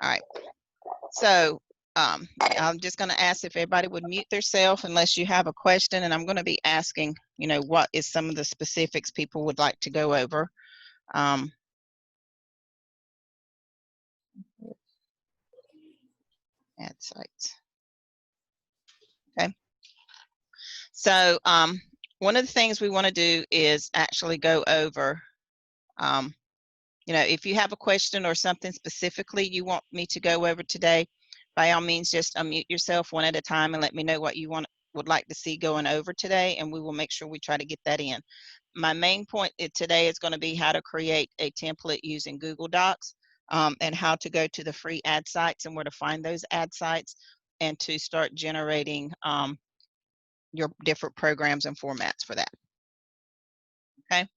All right. So I'm just going to ask if everybody would mute themselves unless you have a question, and I'm going to be asking, you know, what is some of the specifics people would like to go over. Add sites. Okay. So one of the things we want to do is actually go over, you know, if you have a question or something specifically you want me to go over today, by all means, just unmute yourself one at a time and let me know what you would like to see going over today, and we will make sure we try to get that in. My main point today is going to be how to create a template using Google Docs, and how to go to the free ad sites and where to find those ad sites, and to start generating your different programs and formats for that. Okay.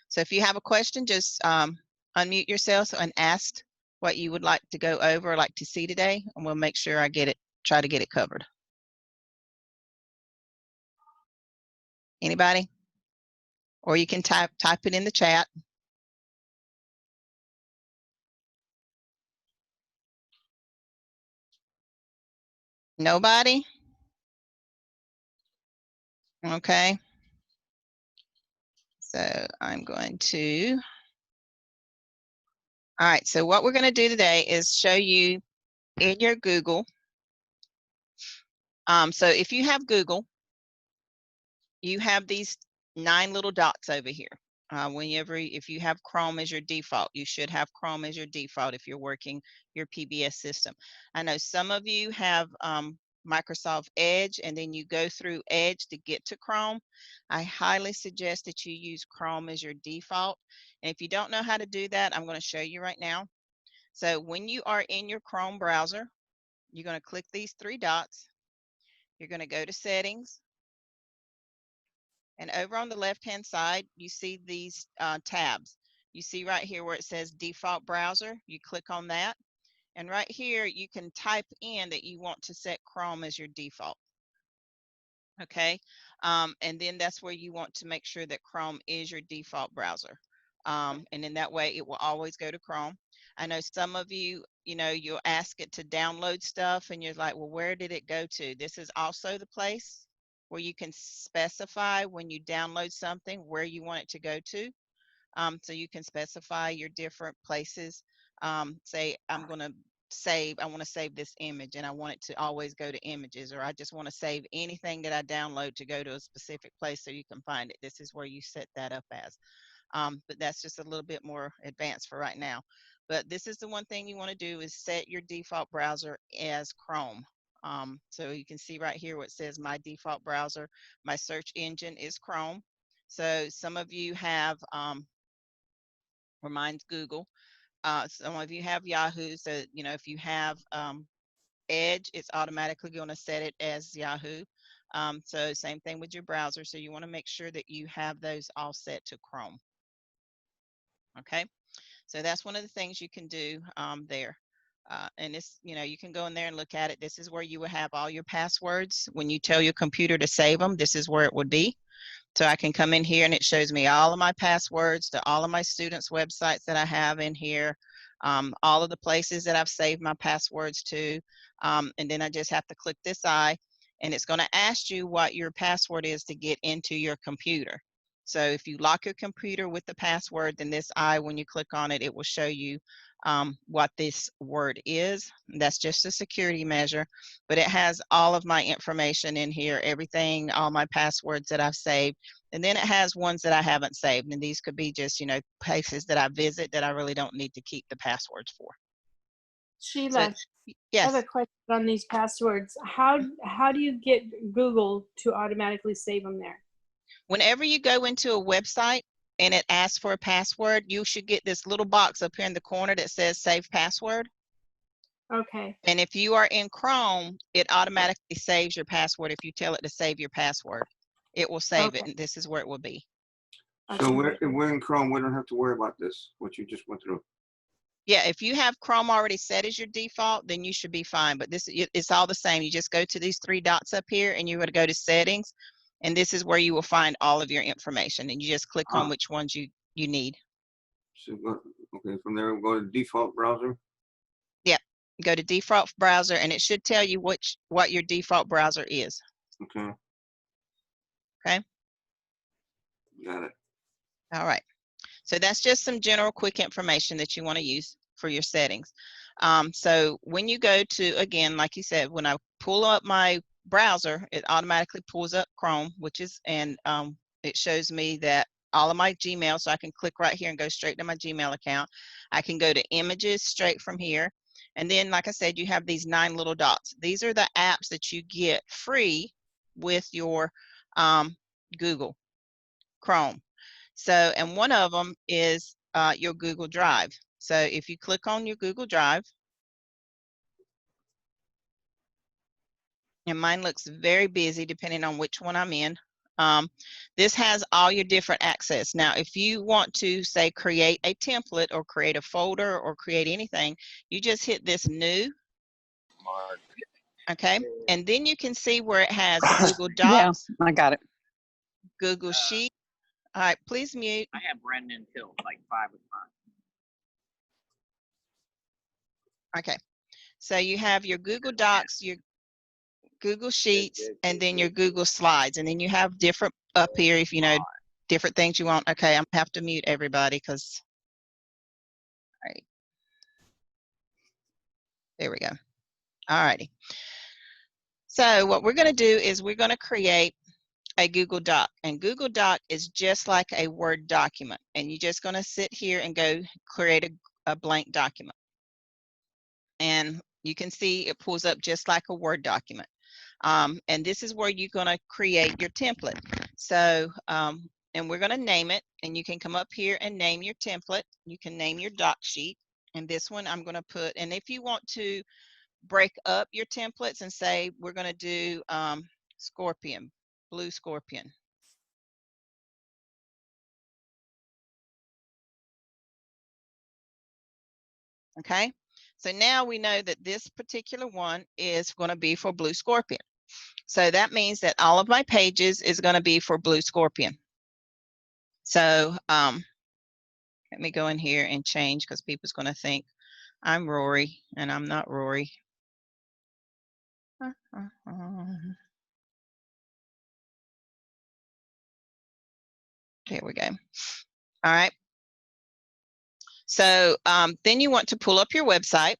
So if you have a question, just unmute yourself and ask what you would like to go over or like to see today, and we'll make sure I get it, try to get it covered. Anybody? Or you can type it in the chat. Nobody? Okay. So I'm going to, all right, so what we're going to do today is show you in your Google. So if you have Google, you have these 9 little dots over here. If you have Chrome as your default, you should have Chrome as your default if you're working your PBS system. I know some of you have Microsoft Edge, and then you go through Edge to get to Chrome. I highly suggest that you use Chrome as your default. And if you don't know how to do that, I'm going to show you right now. So when you are in your Chrome browser, you're going to click these 3 dots. You're going to go to Settings. And over on the left-hand side, you see these tabs. You see right here where it says Default Browser. You click on that. And right here, you can type in that you want to set Chrome as your default. Okay. And then that's where you want to make sure that Chrome is your default browser. And in that way, it will always go to Chrome. I know some of you, you know, you'll ask it to download stuff and you're like, well, where did it go to? This is also the place where you can specify when you download something where you want it to go to. So you can specify your different places. Say, I want to save this image and I want it to always go to images, or I just want to save anything that I download to go to a specific place so you can find it. This is where you set that up as. But that's just a little bit more advanced for right now. But this is the one thing you want to do is set your default browser as Chrome. So you can see right here where it says my default browser, my search engine is Chrome. So some of you have, or mine's Google. Some of you have Yahoo. So, you know, if you have Edge, it's automatically going to set it as Yahoo. So same thing with your browser. So you want to make sure that you have those all set to Chrome. Okay. So that's one of the things you can do there. And this, you know, you can go in there and look at it. This is where you will have all your passwords. When you tell your computer to save them, this is where it would be. So I can come in here and it shows me all of my passwords to all of my students' websites that I have in here, all of the places that I've saved my passwords to. And then I just have to click this I, and it's going to ask you what your password is to get into your computer. So if you lock your computer with the password, then this I, when you click on it, it will show you what this word is. That's just a security measure, but it has all of my information in here, everything, all my passwords that I've saved. And then it has ones that I haven't saved. And these could be just, you know, places that I visit that I really don't need to keep the passwords for. Sheila, so, yes. I have a question on these passwords. How do you get Google to automatically save them there? Whenever you go into a website and it asks for a password, you should get this little box up here in the corner that says Save Password. Okay. And if you are in Chrome, it automatically saves your password. If you tell it to save your password, it will save it, and this is where it will be. So we're in Chrome. We don't have to worry about this, what you just went through. Yeah, if you have Chrome already set as your default, then you should be fine. But this, it's all the same. You just go to these 3 dots up here, and you're going to go to Settings, and this is where you will find all of your information. And you just click on which ones you need. So okay, from there we'll go to default browser. go to default browser, and it should tell you what your default browser is. Okay. Okay. Got it. All right. So that's just some general quick information that you want to use for your settings. So when you go to, again, like you said, when I pull up my browser, it automatically pulls up Chrome, which is, and it shows me that all of my Gmail, so I can click right here and go straight to my Gmail account. I can go to images straight from here. And then, like I said, you have these 9 little dots. These are the apps that you get free with your Google Chrome. So, and one of them is your Google Drive. So if you click on your Google Drive, and mine looks very busy depending on which one I'm in. This has all your different access. Now, if you want to, say, create a template or create a folder or create anything, you just hit this new. Okay, and then you can see where it has Google Docs. Yeah, I got it. Google Sheet. All right, please mute. I have Brendan till like 5 o'clock. Okay, so you have your Google Docs, your Google Sheets, and then your Google Slides, and then you have different up here if you know different things you want. Okay, I'm gonna have to mute everybody because, all right, there we go. All righty. So what we're going to do is we're going to create a Google Doc, and Google Doc is just like a Word document, and you're just going to sit here and go create a blank document, and you can see it pulls up just like a Word document. And this is where you're going to create your template. So, and we're going to name it, and you can come up here and name your template. You can name your doc sheet, and this one I'm going to put, and if you want to break up your templates and say we're going to do Scorpion, Blue Scorpion. Okay, so now we know that this particular one is going to be for Blue Scorpion. So that means that all of my pages is going to be for Blue Scorpion. So let me go in here and change, because people's going to think I'm Rory and I'm not Rory. There we go. All right. So then you want to pull up your website.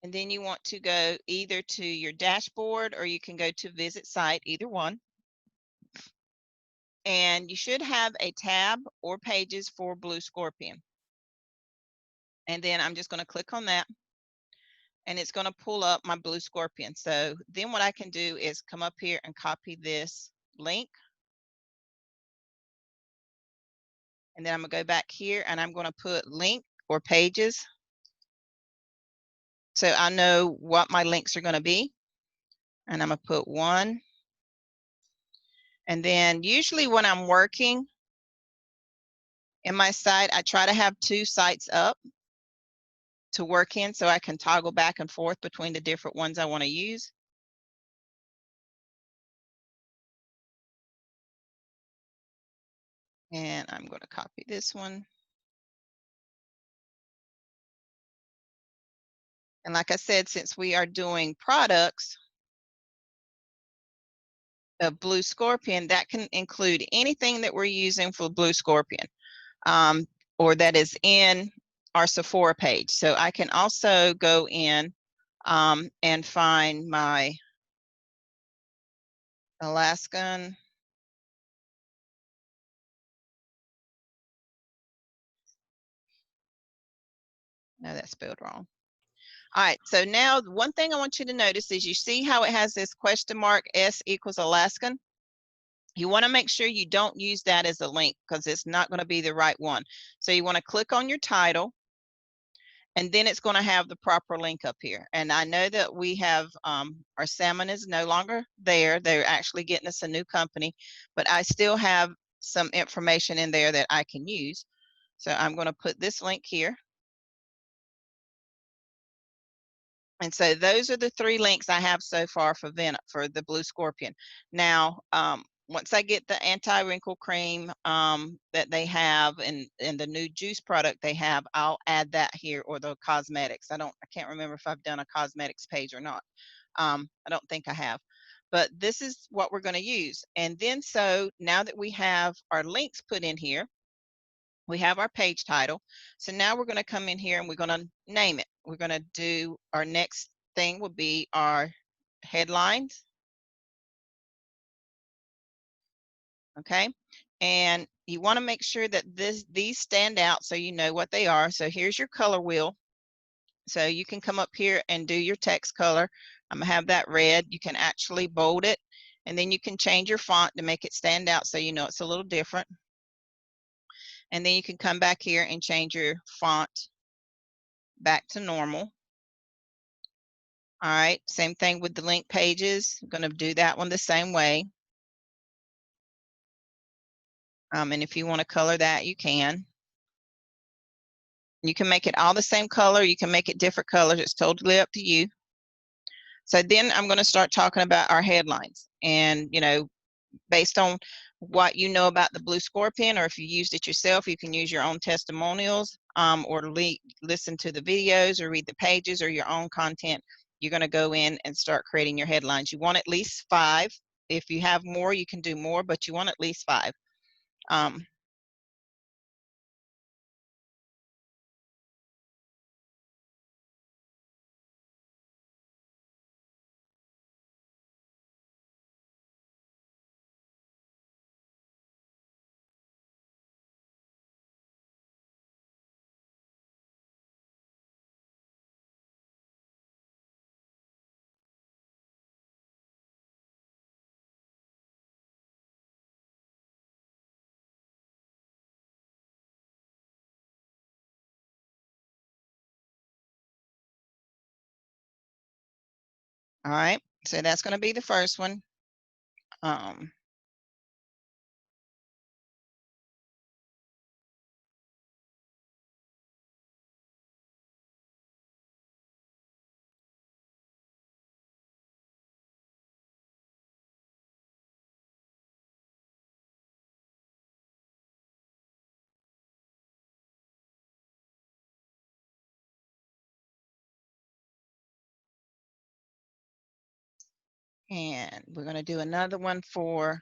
And then you want to go either to your dashboard or you can go to visit site, either one. And you should have a tab or pages for Blue Scorpion. And then I'm just going to click on that. And it's going to pull up my Blue Scorpion. So then what I can do is come up here and copy this link. And then I'm going to go back here and I'm going to put link or pages, so I know what my links are going to be. And I'm going to put 1. And then usually when I'm working in my site, I try to have 2 sites up to work in, so I can toggle back and forth between the different ones I want to use. And I'm going to copy this one. And like I said, since we are doing products of Blue Scorpion, that can include anything that we're using for Blue Scorpion, or that is in our Sephora page. So I can also go in and find my Alaskan. No, that's spelled wrong. All right, so now one thing I want you to notice is you see how it has this question mark S equals Alaskan? You want to make sure you don't use that as a link, because it's not going to be the right one. So you want to click on your title, and then it's going to have the proper link up here. And I know that we have, our salmon is no longer there. They're actually getting us a new company, but I still have some information in there that I can use. So I'm going to put this link here. And so those are the 3 links I have so far for the Blue Scorpion. Now, once I get the anti-wrinkle cream that they have and the new juice product they have, I'll add that here, or the cosmetics. I can't remember if I've done a cosmetics page or not. I don't think I have, but this is what we're going to use. And then, so now that we have our links put in here, we have our page title. So now we're going to come in here and we're going to name it. We're going to do, our next thing will be our headlines. Okay, and you want to make sure that these stand out so you know what they are. So here's your color wheel. So you can come up here and do your text color. I'm gonna have that red. You can actually bold it, and then you can change your font to make it stand out so you know it's a little different. And then you can come back here and change your font back to normal. All right, same thing with the link pages. I'm gonna do that one the same way. And if you want to color that, you can. You can make it all the same color. You can make it different colors. It's totally up to you. So then I'm going to start talking about our headlines. And, you know, based on what you know about the Blue Scorpion, or if you used it yourself, you can use your own testimonials, or listen to the videos or read the pages or your own content. You're going to go in and start creating your headlines. You want at least 5. If you have more, you can do more, but you want at least 5. All right, so that's going to be the first one. And we're going to do another one for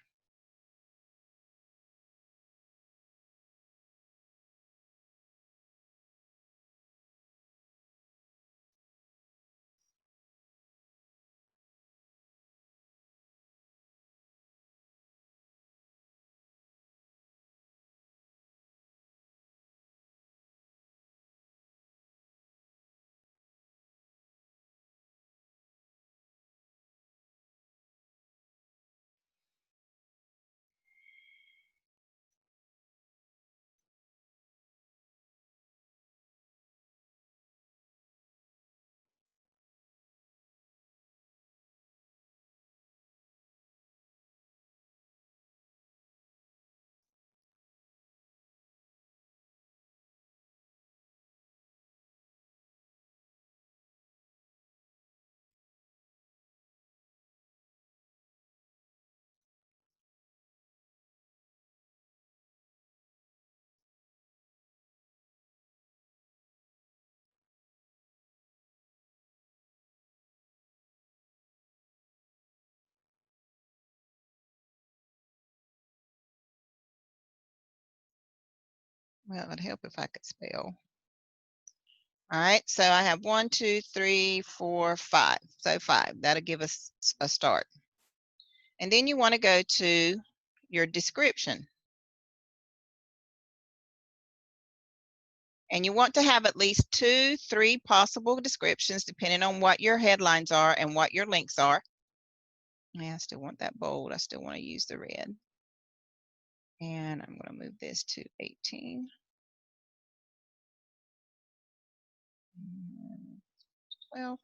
well, it'd help if I could spell. All right, so I have 1, 2, 3, 4, 5. So 5, that'll give us a start. And then you want to go to your description. And you want to have at least 2, 3 possible descriptions depending on what your headlines are and what your links are. Yeah, I still want that bold. I still want to use the red. And I'm going to move this to 18. 12.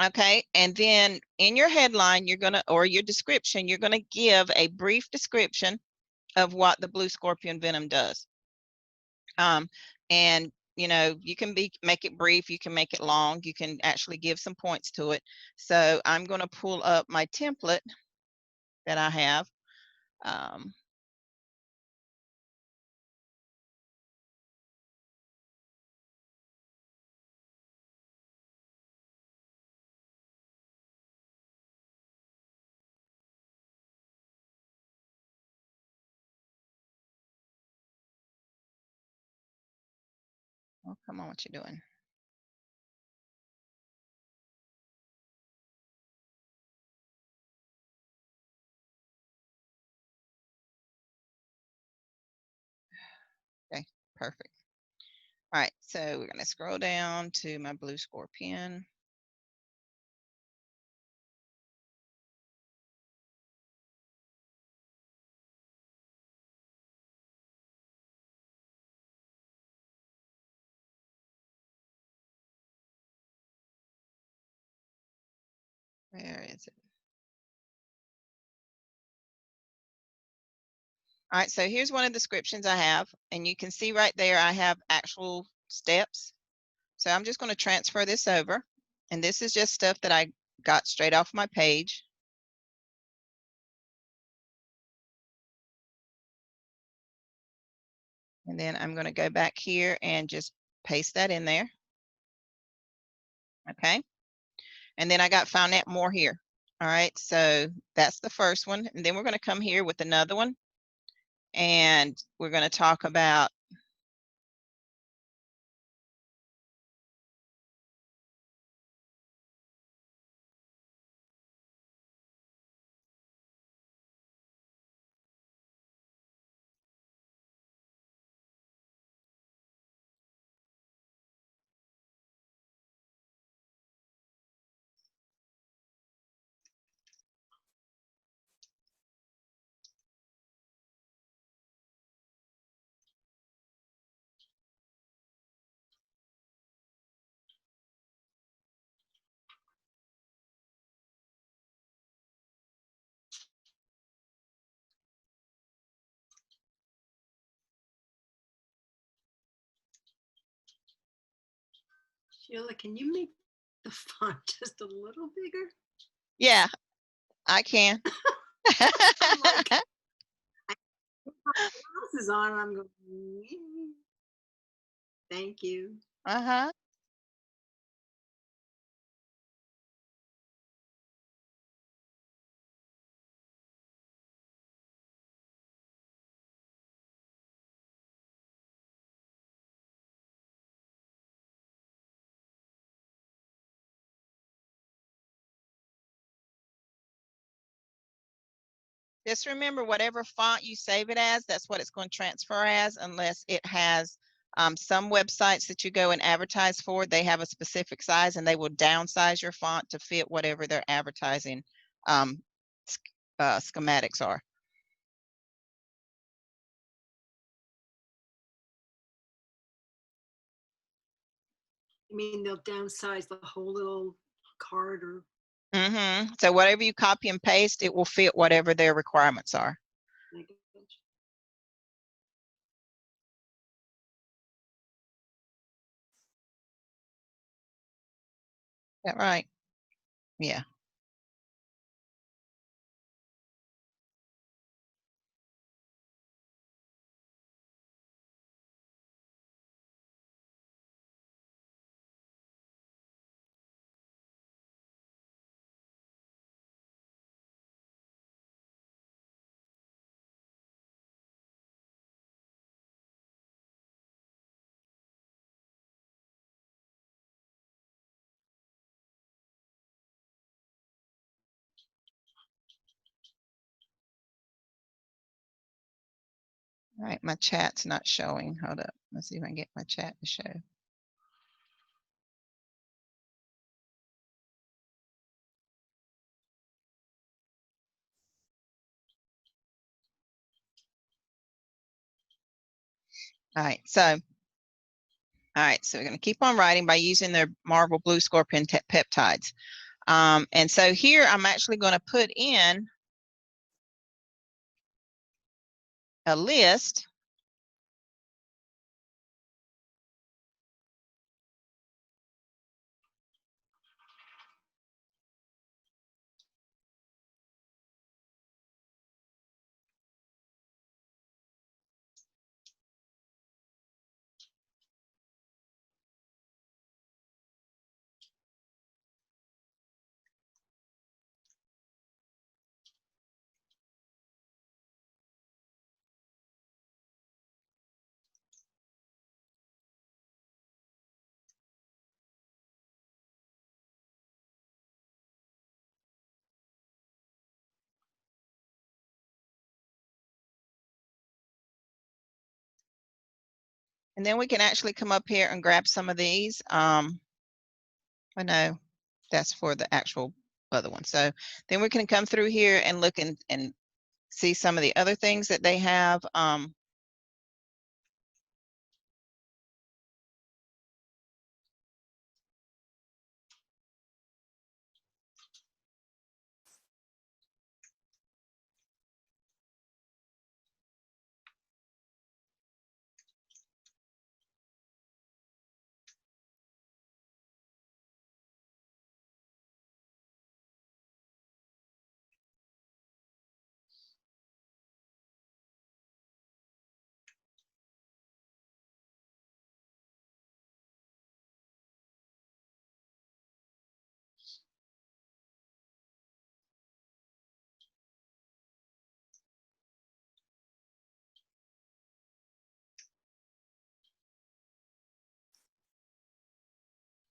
Okay, and then in your headline, you're going to, or your description, you're going to give a brief description of what the Blue Scorpion Venom does. And you know, you can make it brief, you can make it long, you can actually give some points to it. So I'm going to pull up my template that I have. Um, oh, come on, what you doing? Okay, perfect. All right, so we're going to scroll down to my blue scorpion. Where is it? All right, so here's one of the descriptions I have, and you can see right there I have actual steps. So I'm just going to transfer this over, and this is just stuff that I got straight off my page. And then I'm going to go back here and just paste that in there. Okay. And then I got found out more here. All right, so that's the first one. And then we're going to come here with another one. And we're going to talk about Sheila, can you make the font just a little bigger? yeah, I can. I'm like, I put my glasses on and I'm going, "Mm, thank you." Uh-huh. Just remember, whatever font you save it as, that's what it's going to transfer as, unless it has some websites that you go and advertise for, they have a specific size and they will downsize your font to fit whatever their advertising schematics are. I mean, they'll downsize the whole little card or So whatever you copy and paste, it will fit whatever their requirements are. like, Is that right? Yeah. All right, my chat's not showing. Hold up. Let's see if I can get my chat to show. All right, so we're going to keep on writing by using the Marvel Blue Scorpion peptides. And so here I'm actually going to put in a list And then we can actually come up here and grab some of these. I know that's for the actual other one. So then we can come through here and look and see some of the other things that they have.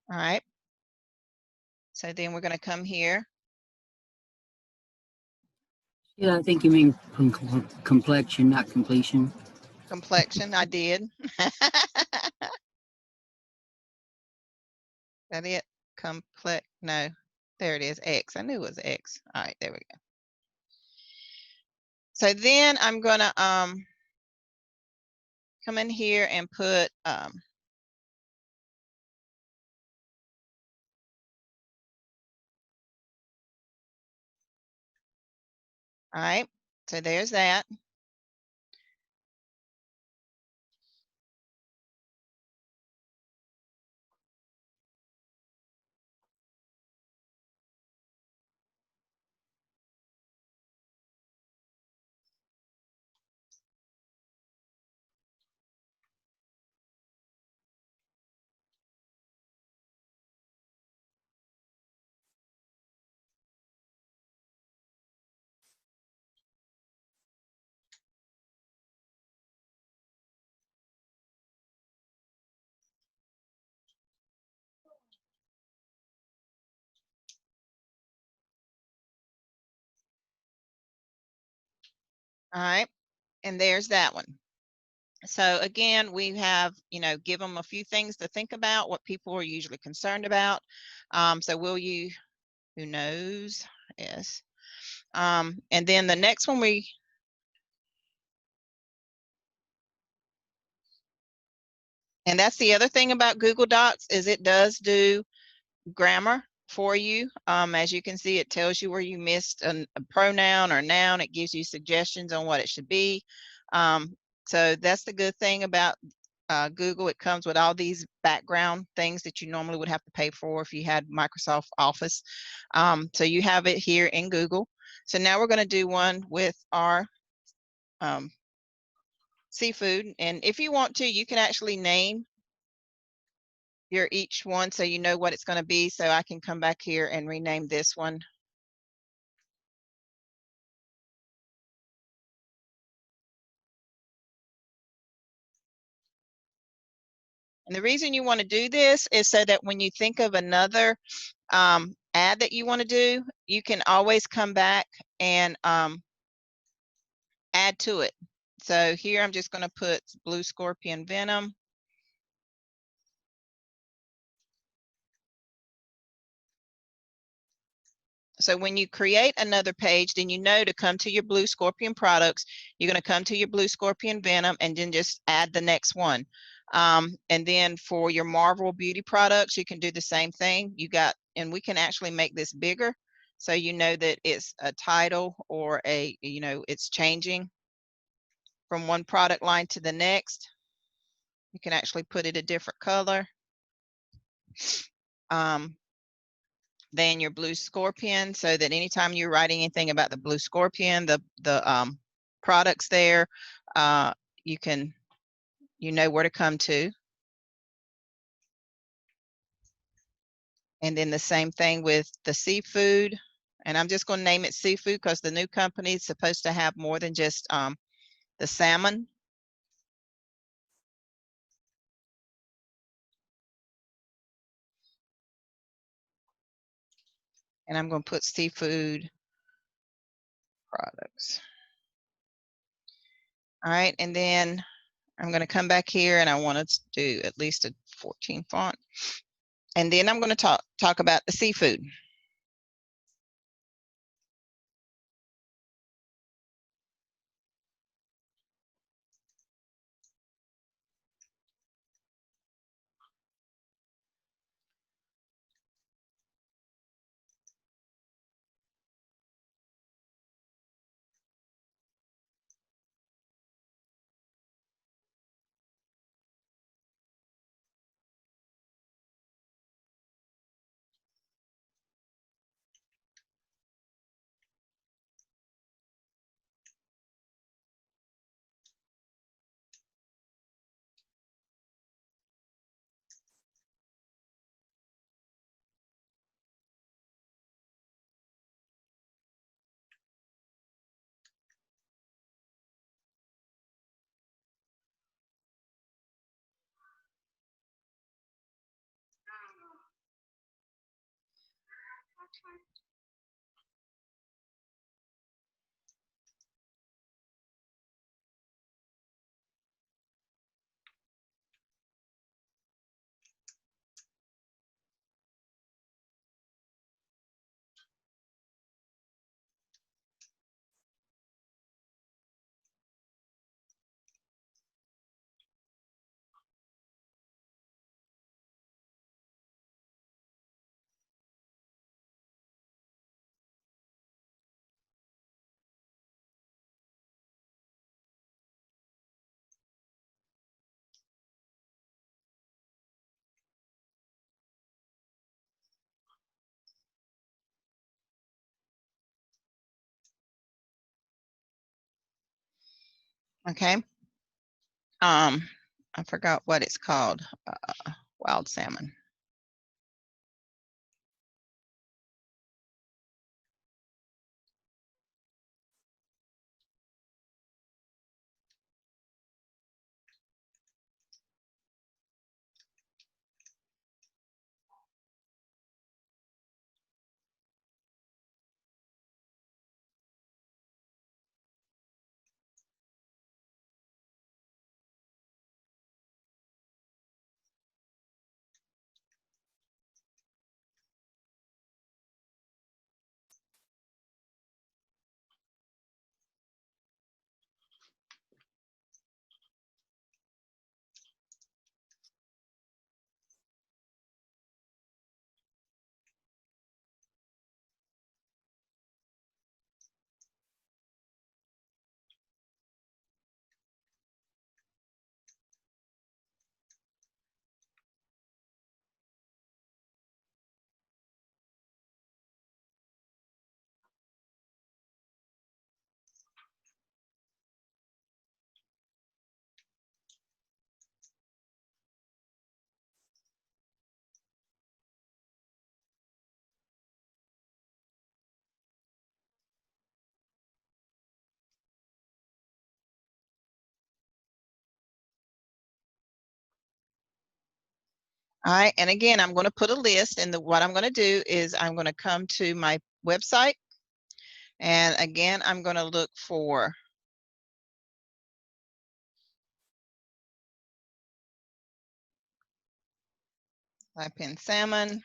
All right. So then we're going to come here. Yeah, I think you mean complexion, not completion. Complexion, I did. That it? Complex, no, there it is, X. I knew it was X. All right, there we go. So then I'm gonna come in here and put all right, so there's that. All right, and there's that one. So again, we have, give them a few things to think about, what people are usually concerned about. So will you, who knows? Yes. And then the next one and that's the other thing about Google Docs is it does do grammar for you. As you can see, it tells you where you missed a pronoun or noun. It gives you suggestions on what it should be. So that's the good thing about Google. It comes with all these background things that you normally would have to pay for if you had Microsoft Office. So you have it here in Google. So now we're going to do one with our seafood. And if you want to, you can actually name your each one so you know what it's going to be. So I can come back here and rename this one. And the reason you want to do this is so that when you think of another ad that you want to do, you can always come back and add to it. So here I'm just going to put blue scorpion venom. So when you create another page, then you know to come to your blue scorpion products. You're going to come to your blue scorpion venom and then just add the next one. And then for your Marvel beauty products, you can do the same thing. And we can actually make this bigger. So you know that it's a title or it's changing from one product line to the next. You can actually put it a different color. Than your blue scorpion, so that anytime you're writing anything about the blue scorpion, the products there, you know where to come to. And then the same thing with the seafood. And I'm just going to name it seafood because the new company is supposed to have more than just the salmon. And I'm going to put seafood products. All right, and then I'm going to come back here and I want to do at least a 14 font. And then I'm going to talk about the seafood. Okay. I forgot what it's called. Wild salmon. All right, and again, I'm going to put a list, and what I'm going to do is I'm going to come to my website, and again, I'm going to look for type in salmon,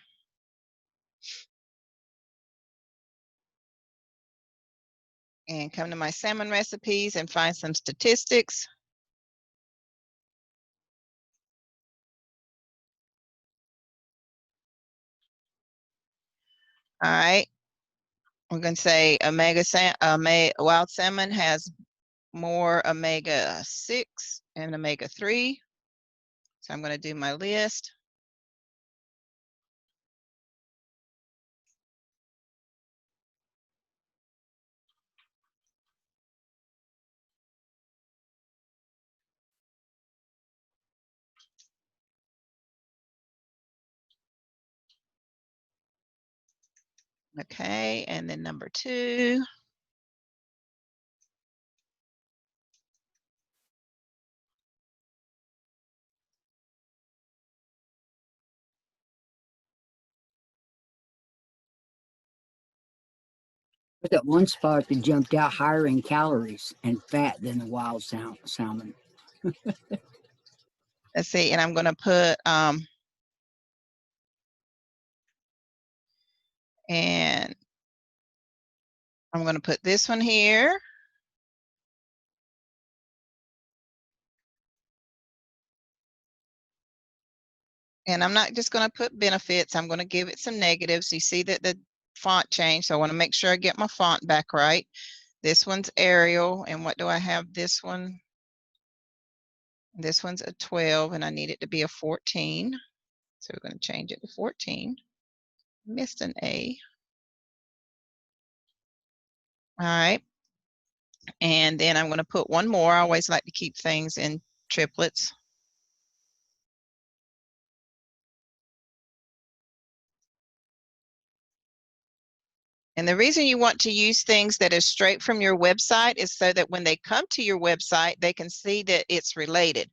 and come to my salmon recipes and find some statistics. All right, we're going to say wild salmon has more omega-6 and omega-3. So I'm going to do my list. Okay, and then number 2. But that one spot that jumped out higher in calories and fat than the wild salmon. Let's see, and I'm going to put, and I'm going to put this one here. And I'm not just going to put benefits. I'm going to give it some negatives. You see that the font changed. So I want to make sure I get my font back right. This one's Arial. And what do I have? This one. This one's a 12 and I need it to be a 14. So we're going to change it to 14. Missed an A. All right. And then I'm going to put one more. I always like to keep things in triplets. And the reason you want to use things that is straight from your website is so that when they come to your website, they can see that it's related.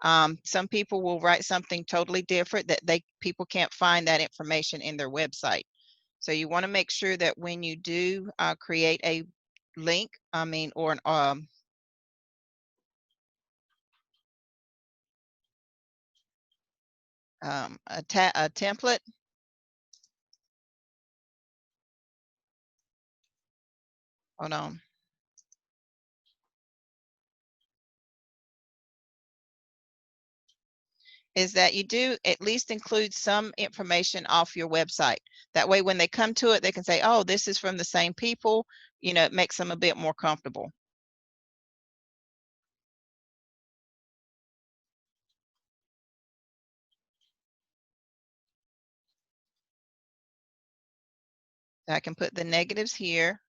Some people will write something totally different that people can't find that information in their website. So you want to make sure that when you do create a link, or an a template. Hold on. Is that you do at least include some information off your website. That way, when they come to it, they can say, oh, this is from the same people. You know, it makes them a bit more comfortable. I can put the negatives here.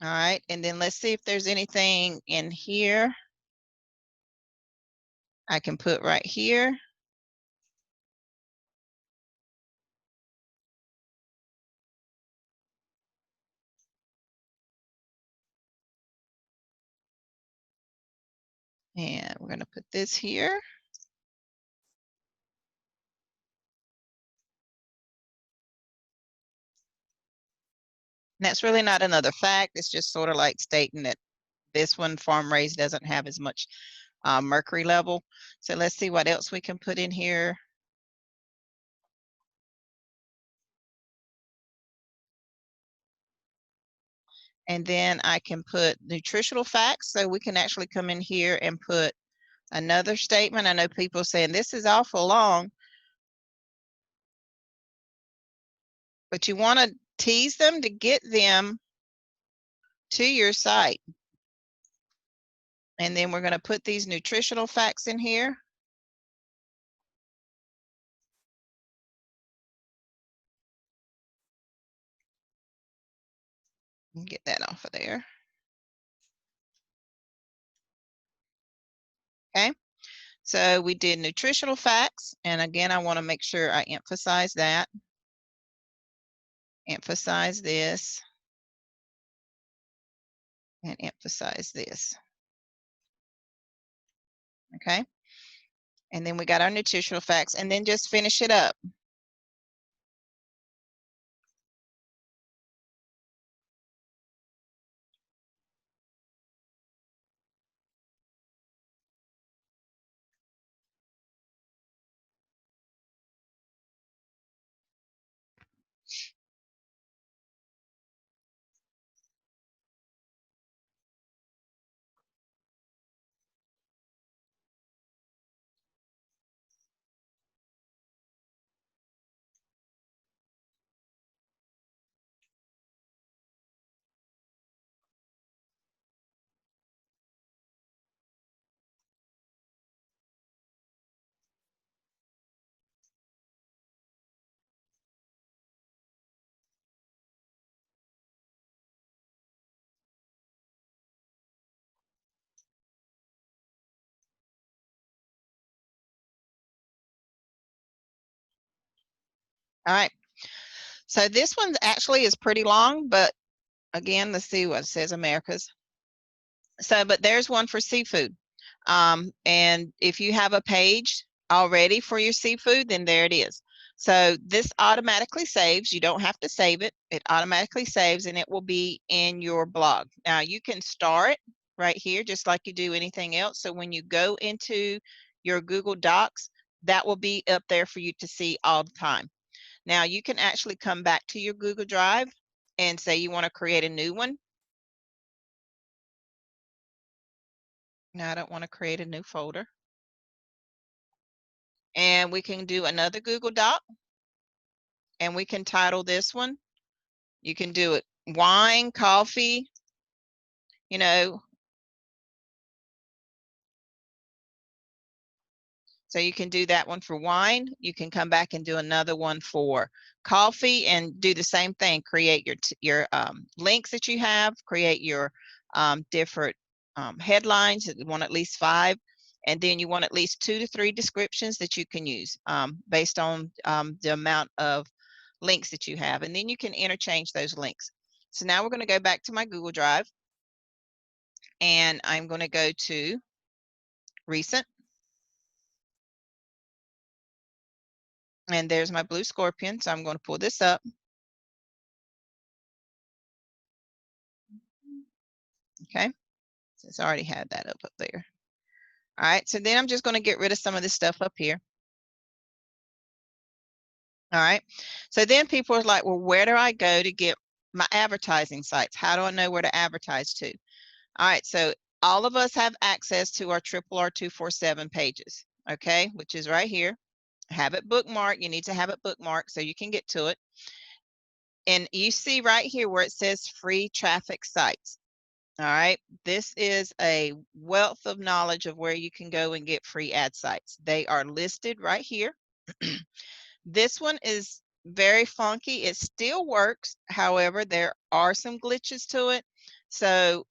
All right, and then let's see if there's anything in here I can put right here. And we're going to put this here. And that's really not another fact. It's just sort of like stating that this one, farm raised, doesn't have as much mercury level. So let's see what else we can put in here. And then I can put nutritional facts. So we can actually come in here and put another statement. I know people saying this is awful long, but you want to tease them to get them to your site. And then we're going to put these nutritional facts in here. Get that off of there. Okay. So we did nutritional facts. And again, I want to make sure I emphasize that. Emphasize this. And emphasize this. Okay. And then we got our nutritional facts, and then just finish it up. All right. So this one actually is pretty long, but again, let's see what it says, Americas. So, but there's one for seafood. And if you have a page already for your seafood, then there it is. So this automatically saves. You don't have to save it. It automatically saves and it will be in your blog. Now you can star it right here, just like you do anything else. So when you go into your Google Docs, that will be up there for you to see all the time. Now you can actually come back to your Google Drive and say you want to create a new one. Now I don't want to create a new folder. And we can do another Google Doc. And we can title this one. You can do it wine, coffee, you know. So you can do that one for wine. You can come back and do another one for coffee and do the same thing. Create your links that you have, create your different headlines. You want at least 5. And then you want at least 2 to 3 descriptions that you can use based on the amount of links that you have. And then you can interchange those links. So now we're going to go back to my Google Drive. And I'm going to go to recent. And there's my blue scorpion. So I'm going to pull this up. Okay. So it's already had that up there. All right. So then I'm just going to get rid of some of this stuff up here. All right. So then people are like, well, where do I go to get my advertising sites? How do I know where to advertise to? All right. So all of us have access to our RRR247 pages. Okay. Which is right here. Have it bookmarked. You need to have it bookmarked so you can get to it. And you see right here where it says free traffic sites. All right. This is a wealth of knowledge of where you can go and get free ad sites. They are listed right here. This one is very funky. It still works. However, there are some glitches to it. So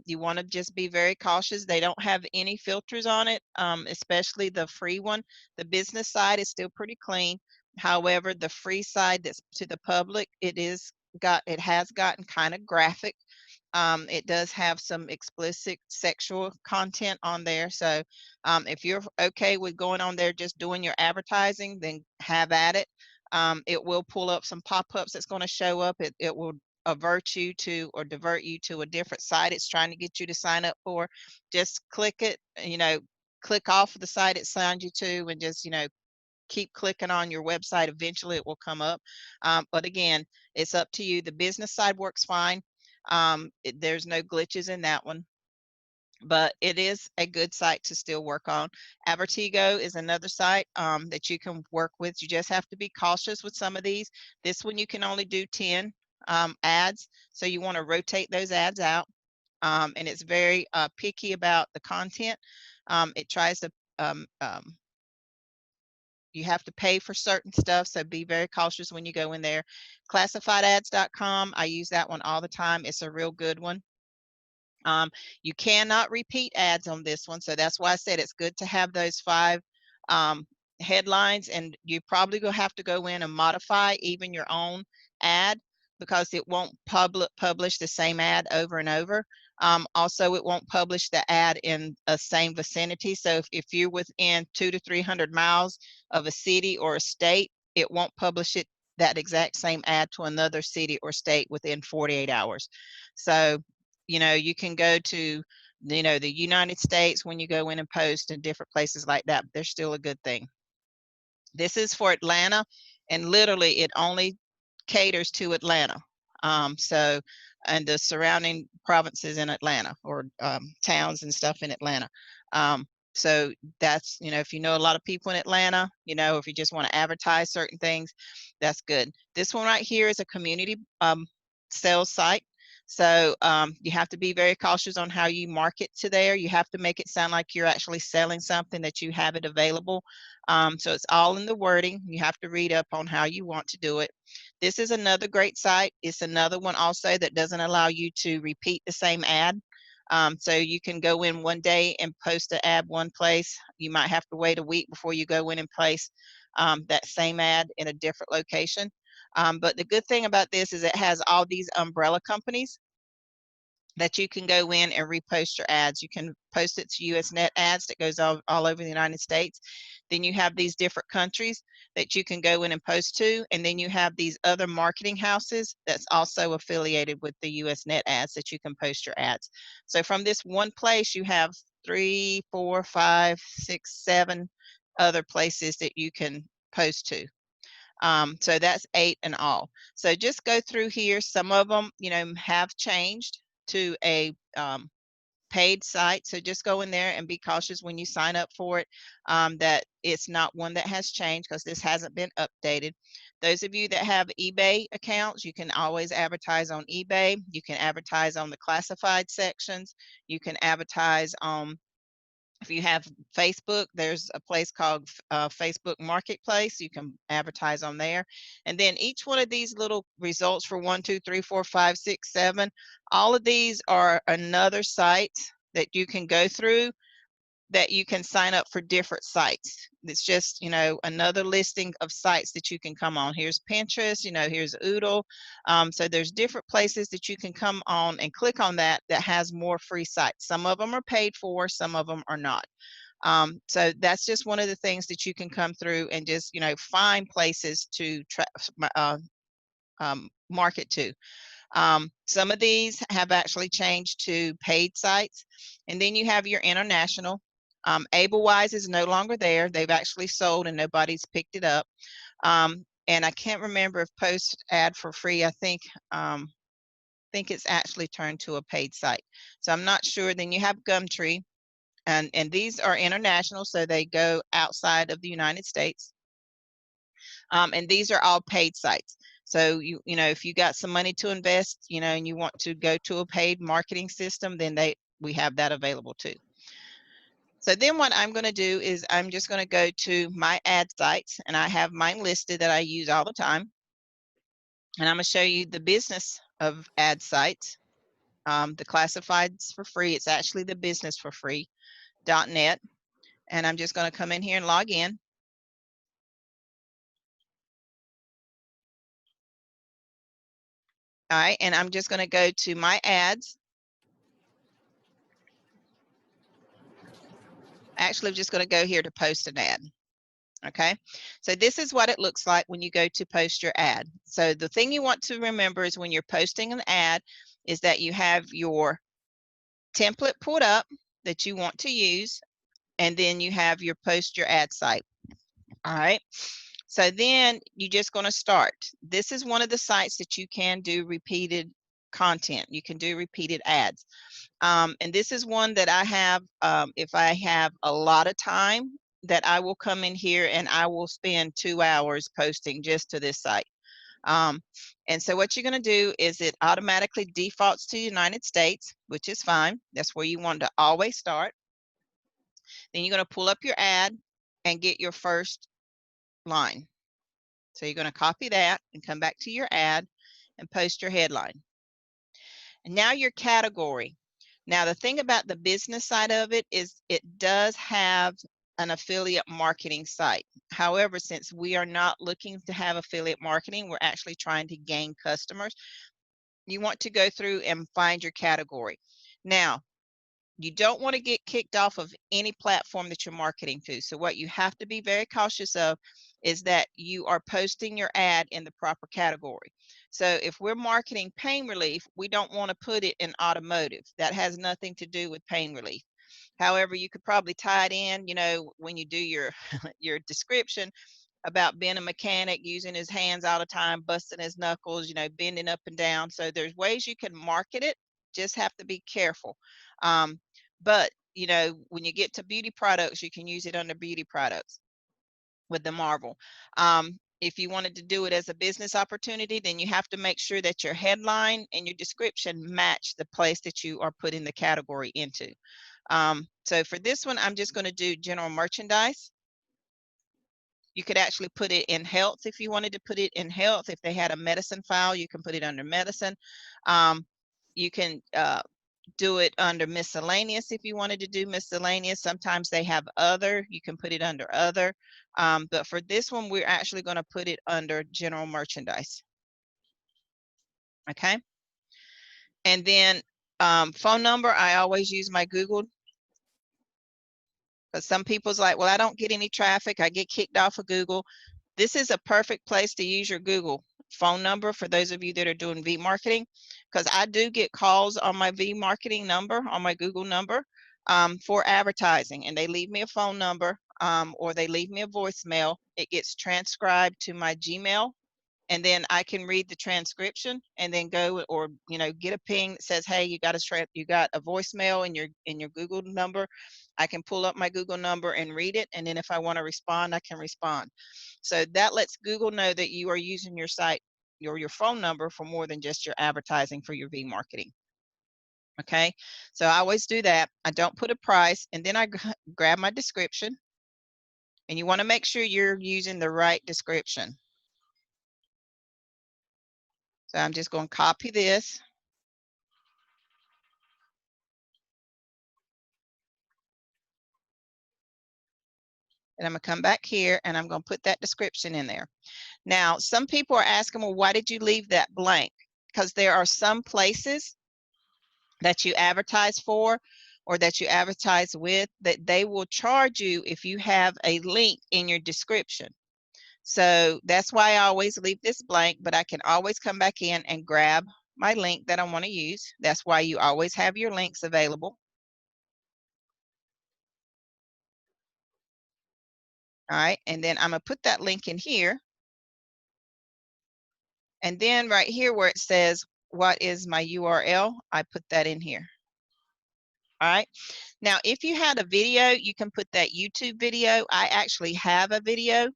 you want to just be very cautious. They don't have any filters on it, especially the free one. The business side is still pretty clean. However, the free side that's to the public, it has gotten kind of graphic. It does have some explicit sexual content on there. So if you're okay with going on there just doing your advertising, then have at it. It will pull up some pop-ups that's going to show up. It will avert you to or divert you to a different site it's trying to get you to sign up for. Just click it, click off of the site it signed you to and just, keep clicking on your website. Eventually it will come up. But again, it's up to you. The business side works fine. There's no glitches in that one, but it is a good site to still work on. Avertigo is another site that you can work with. You just have to be cautious with some of these. This one you can only do 10 ads, so you want to rotate those ads out. And it's very picky about the content. It tries to you have to pay for certain stuff, so be very cautious when you go in there. Classifiedads.com, I use that one all the time. It's a real good one. You cannot repeat ads on this one, so that's why I said it's good to have those 5 headlines, and you probably will have to go in and modify even your own ad because it won't publish the same ad over and over. Also, it won't publish the ad in a same vicinity. So if you're within 200 to 300 miles of a city or a state, it won't publish that exact same ad to another city or state within 48 hours. So, you can go to, the United States when you go in and post in different places like that, but they're still a good thing. This is for Atlanta, and literally it only caters to Atlanta. And the surrounding provinces in Atlanta or towns and stuff in Atlanta. So that's, if you know a lot of people in Atlanta, if you just want to advertise certain things, that's good. This one right here is a community sales site. So you have to be very cautious on how you market to there. You have to make it sound like you're actually selling something, that you have it available. So it's all in the wording. You have to read up on how you want to do it. This is another great site. It's another one also that doesn't allow you to repeat the same ad. So you can go in one day and post an ad one place. You might have to wait a week before you go in and place that same ad in a different location. But the good thing about this is it has all these umbrella companies. that you can go in and repost your ads. You can post it to US Net Ads that goes all over the United States. Then you have these different countries that you can go in and post to. And then you have these other marketing houses that's also affiliated with the US Net Ads that you can post your ads. So from this one place, you have 3, 4, 5, 6, 7 other places that you can post to. So that's 8 in all. So just go through here. Some of them, have changed to a paid site. So just go in there and be cautious when you sign up for it, that it's not one that has changed, because this hasn't been updated. Those of you that have eBay accounts, you can always advertise on eBay. You can advertise on the classified sections. You can advertise on, if you have Facebook, there's a place called Facebook Marketplace. You can advertise on there. And then each one of these little results for 1, 2, 3, 4, 5, 6, 7, all of these are another site that you can go through, that you can sign up for different sites. It's just, another listing of sites that you can come on. Here's Pinterest, here's Oodle. So there's different places that you can come on and click on that has more free sites. Some of them are paid for, some of them are not. So that's just one of the things that you can come through and just, find places to market to. Some of these have actually changed to paid sites. And then you have your international. AbleWise is no longer there. They've actually sold and nobody's picked it up. And I can't remember if Post Ad for Free, I think it's actually turned to a paid site. So I'm not sure. Then you have Gumtree, and these are international, so they go outside of the United States. And these are all paid sites. So if you got some money to invest, and you want to go to a paid marketing system, then we have that available too. So then what I'm going to do is I'm just going to go to my ad sites, and I have mine listed that I use all the time. And I'm going to show you the business of ad sites. The classifieds for free, it's actually the business for free.net. And I'm just going to come in here and log in. All right, and I'm just going to go to my ads. Actually, I'm just going to go here to post an ad. Okay, so this is what it looks like when you go to post your ad. So the thing you want to remember is when you're posting an ad is that you have your template pulled up that you want to use, and then you have your post your ad site. All right, so then you're just going to start. This is one of the sites that you can do repeated content. You can do repeated ads. And this is one that I have, if I have a lot of time, that I will come in here and I will spend 2 hours posting just to this site. And so what you're going to do is it automatically defaults to United States, which is fine. That's where you want to always start. Then you're going to pull up your ad and get your first line. So you're going to copy that and come back to your ad and post your headline. And now your category. Now, the thing about the business side of it is it does have an affiliate marketing site. However, since we are not looking to have affiliate marketing, we're actually trying to gain customers. You want to go through and find your category. Now, you don't want to get kicked off of any platform that you're marketing to. So what you have to be very cautious of is that you are posting your ad in the proper category. So if we're marketing pain relief, we don't want to put it in automotive. That has nothing to do with pain relief. However, you could probably tie it in, when you do your your description about being a mechanic, using his hands all the time, busting his knuckles, bending up and down. So there's ways you can market it, just have to be careful. But when you get to beauty products, you can use it under beauty products with the Marvel. If you wanted to do it as a business opportunity, then you have to make sure that your headline and your description match the place that you are putting the category into. So for this one, I'm just going to do general merchandise. You could actually put it in health if you wanted to put it in health. If they had a medicine file, you can put it under medicine. You can do it under miscellaneous if you wanted to do miscellaneous. Sometimes they have other, you can put it under other. But for this one, we're actually going to put it under general merchandise. Okay. And then phone number, I always use my Google, because some people's like, well, I don't get any traffic. I get kicked off of Google. This is a perfect place to use your Google phone number for those of you that are doing V marketing, because I do get calls on my V marketing number, on my Google number, for advertising, and they leave me a phone number, or they leave me a voicemail. It gets transcribed to my Gmail, and then I can read the transcription and then go, or get a ping that says, hey, you got a voicemail in your Google number. I can pull up my Google number and read it, and then if I want to respond, I can respond. So that lets Google know that you are using your site, your phone number, for more than just your advertising for your V marketing. Okay, so I always do that. I don't put a price, and then I grab my description, and you want to make sure you're using the right description. So I'm just going to copy this. And I'm going to come back here, and I'm going to put that description in there. Now, some people are asking, well, why did you leave that blank? Because there are some places that you advertise for, or that you advertise with, that they will charge you if you have a link in your description. So that's why I always leave this blank, but I can always come back in and grab my link that I want to use. That's why you always have your links available. All right, and then I'm going to put that link in here. And then right here where it says, what is my URL? I put that in here. All right. Now, if you had a video, you can put that YouTube video. I actually have a video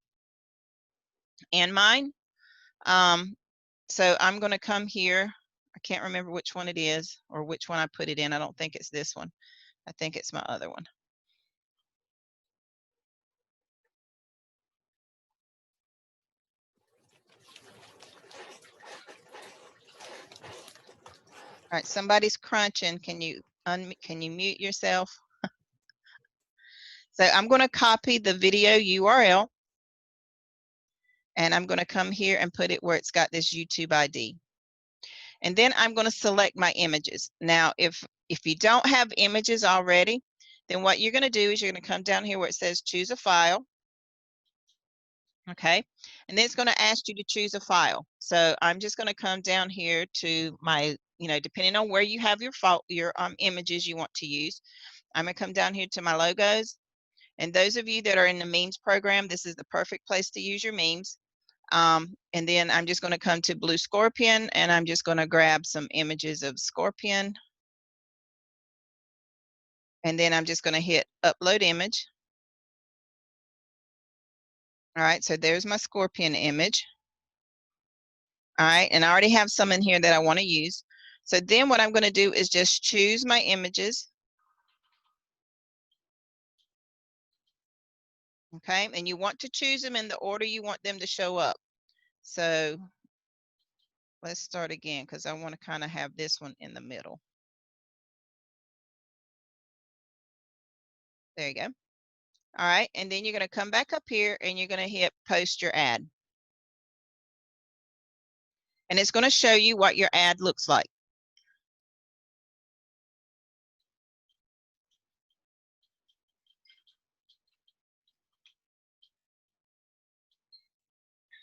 in mine. So I'm going to come here. I can't remember which one it is or which one I put it in. I don't think it's this one. I think it's my other one. All right, somebody's crunching. Can you mute yourself? So I'm going to copy the video URL, and I'm going to come here and put it where it's got this YouTube ID. And then I'm going to select my images. Now, if you don't have images already, then what you're going to do is you're going to come down here where it says choose a file. Okay, and then it's going to ask you to choose a file. So I'm just going to come down here to my, depending on where you have your images you want to use. I'm going to come down here to my logos. And those of you that are in the memes program, this is the perfect place to use your memes. And then I'm just going to come to Blue Scorpion, and I'm just going to grab some images of Scorpion. And then I'm just going to hit upload image. All right, so there's my Scorpion image. All right, and I already have some in here that I want to use. So then what I'm going to do is just choose my images. Okay, and you want to choose them in the order you want them to show up. So let's start again, because I want to kind of have this one in the middle. There you go. All right, and then you're going to come back up here and you're going to hit post your ad. And it's going to show you what your ad looks like.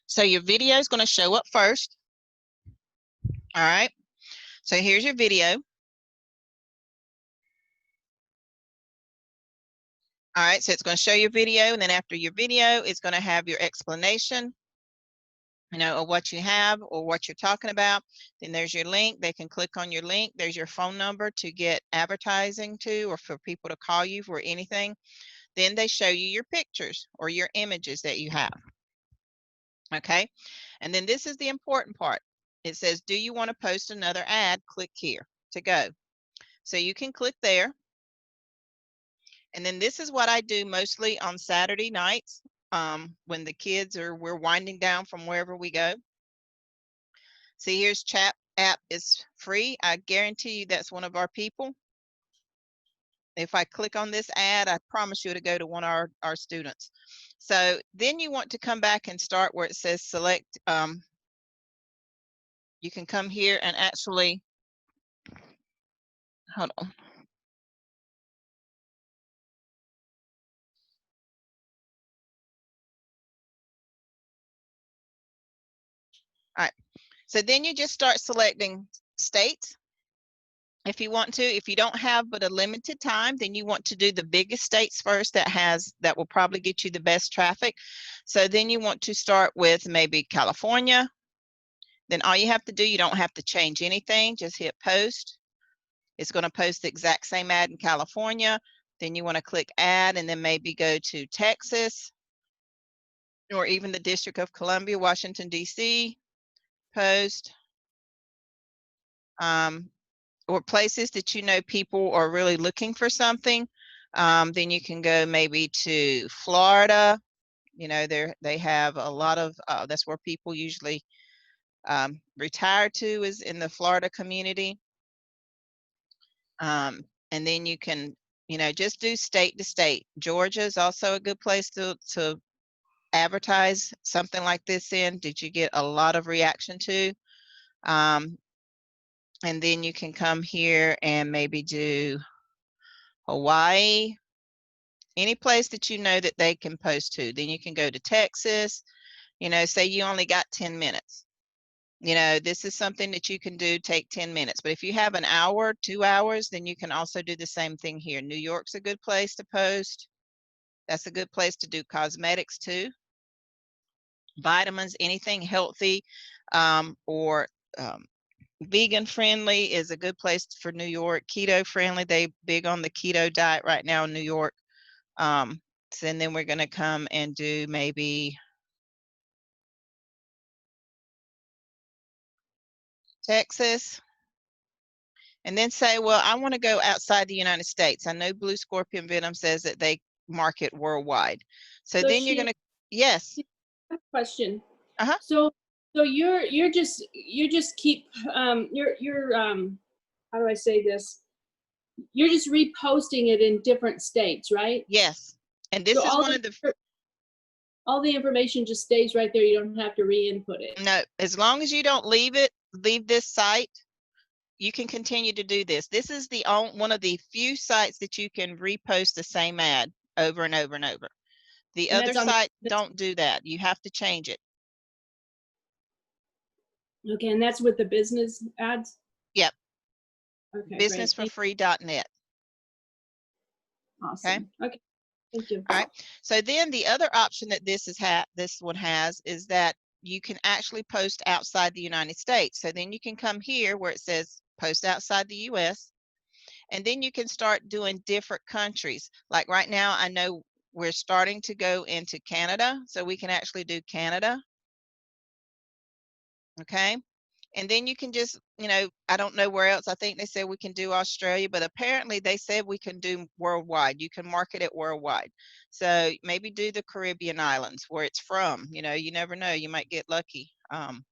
So your video is going to show up first. All right, so here's your video. All right, so it's going to show your video, and then after your video, it's going to have your explanation, of what you have or what you're talking about. Then there's your link. They can click on your link. There's your phone number to get advertising to, or for people to call you for anything. Then they show you your pictures or your images that you have. Okay, and then this is the important part. It says, do you want to post another ad? Click here to go. So you can click there. And then this is what I do mostly on Saturday nights, when the kids we're winding down from wherever we go. See, here's chat app is free. I guarantee you that's one of our people. If I click on this ad, I promise you to go to one of our students. So then you want to come back and start where it says select. You can come here and actually Hold on. All right. So then you just start selecting states. If you want to, if you don't have but a limited time, then you want to do the biggest states first that will probably get you the best traffic. So then you want to start with maybe California. Then all you have to do, you don't have to change anything, just hit post. It's going to post the exact same ad in California. Then you want to click add and then maybe go to Texas or even the District of Columbia, Washington, D.C., post. Or places that you know people are really looking for something. Then you can go maybe to Florida. You know, they have a lot of, that's where people usually retire to, is in the Florida community. And then you can, you know, just do state to state. Georgia is also a good place to advertise something like this in. Did you get a lot of reaction to? And then you can come here and maybe do Hawaii, any place that you know that they can post to. Then you can go to Texas, you know, say you only got 10 minutes. You know, this is something that you can do, take 10 minutes. But if you have an hour, 2 hours, then you can also do the same thing here. New York's a good place to post. That's a good place to do cosmetics too. Vitamins, anything healthy or vegan friendly is a good place for New York. Keto friendly, they big on the keto diet right now in New York. So and then we're going to come and do maybe Texas. And then say, well, I want to go outside the United States. I know Blue Scorpion Venom says that they market worldwide. So then you're going to, yes. Question. Uh-huh. So you're just keep you're how do I say this? You're just reposting it in different states, right? Yes. And this So is one of the, all the information just stays right there. You don't have to re-input it. no, as long as you don't leave this site, you can continue to do this. This is the one of the few sites that you can repost the same ad over and over and over. The And other that's on site don't do that. You have to change it. Okay, and that's with the business ads? Yep. Okay, Businessforfree.net. Awesome. Okay. Thank you. All right. So then the other option that this one has is that you can actually post outside the United States. So then you can come here where it says post outside the US, and then you can start doing different countries. Like right now, I know we're starting to go into Canada, so we can actually do Canada. Okay. And then you can just, you know, I don't know where else. I think they said we can do Australia, but apparently they said we can do worldwide. You can market it worldwide. So maybe do the Caribbean islands where it's from. You know, you never know. You might get lucky. And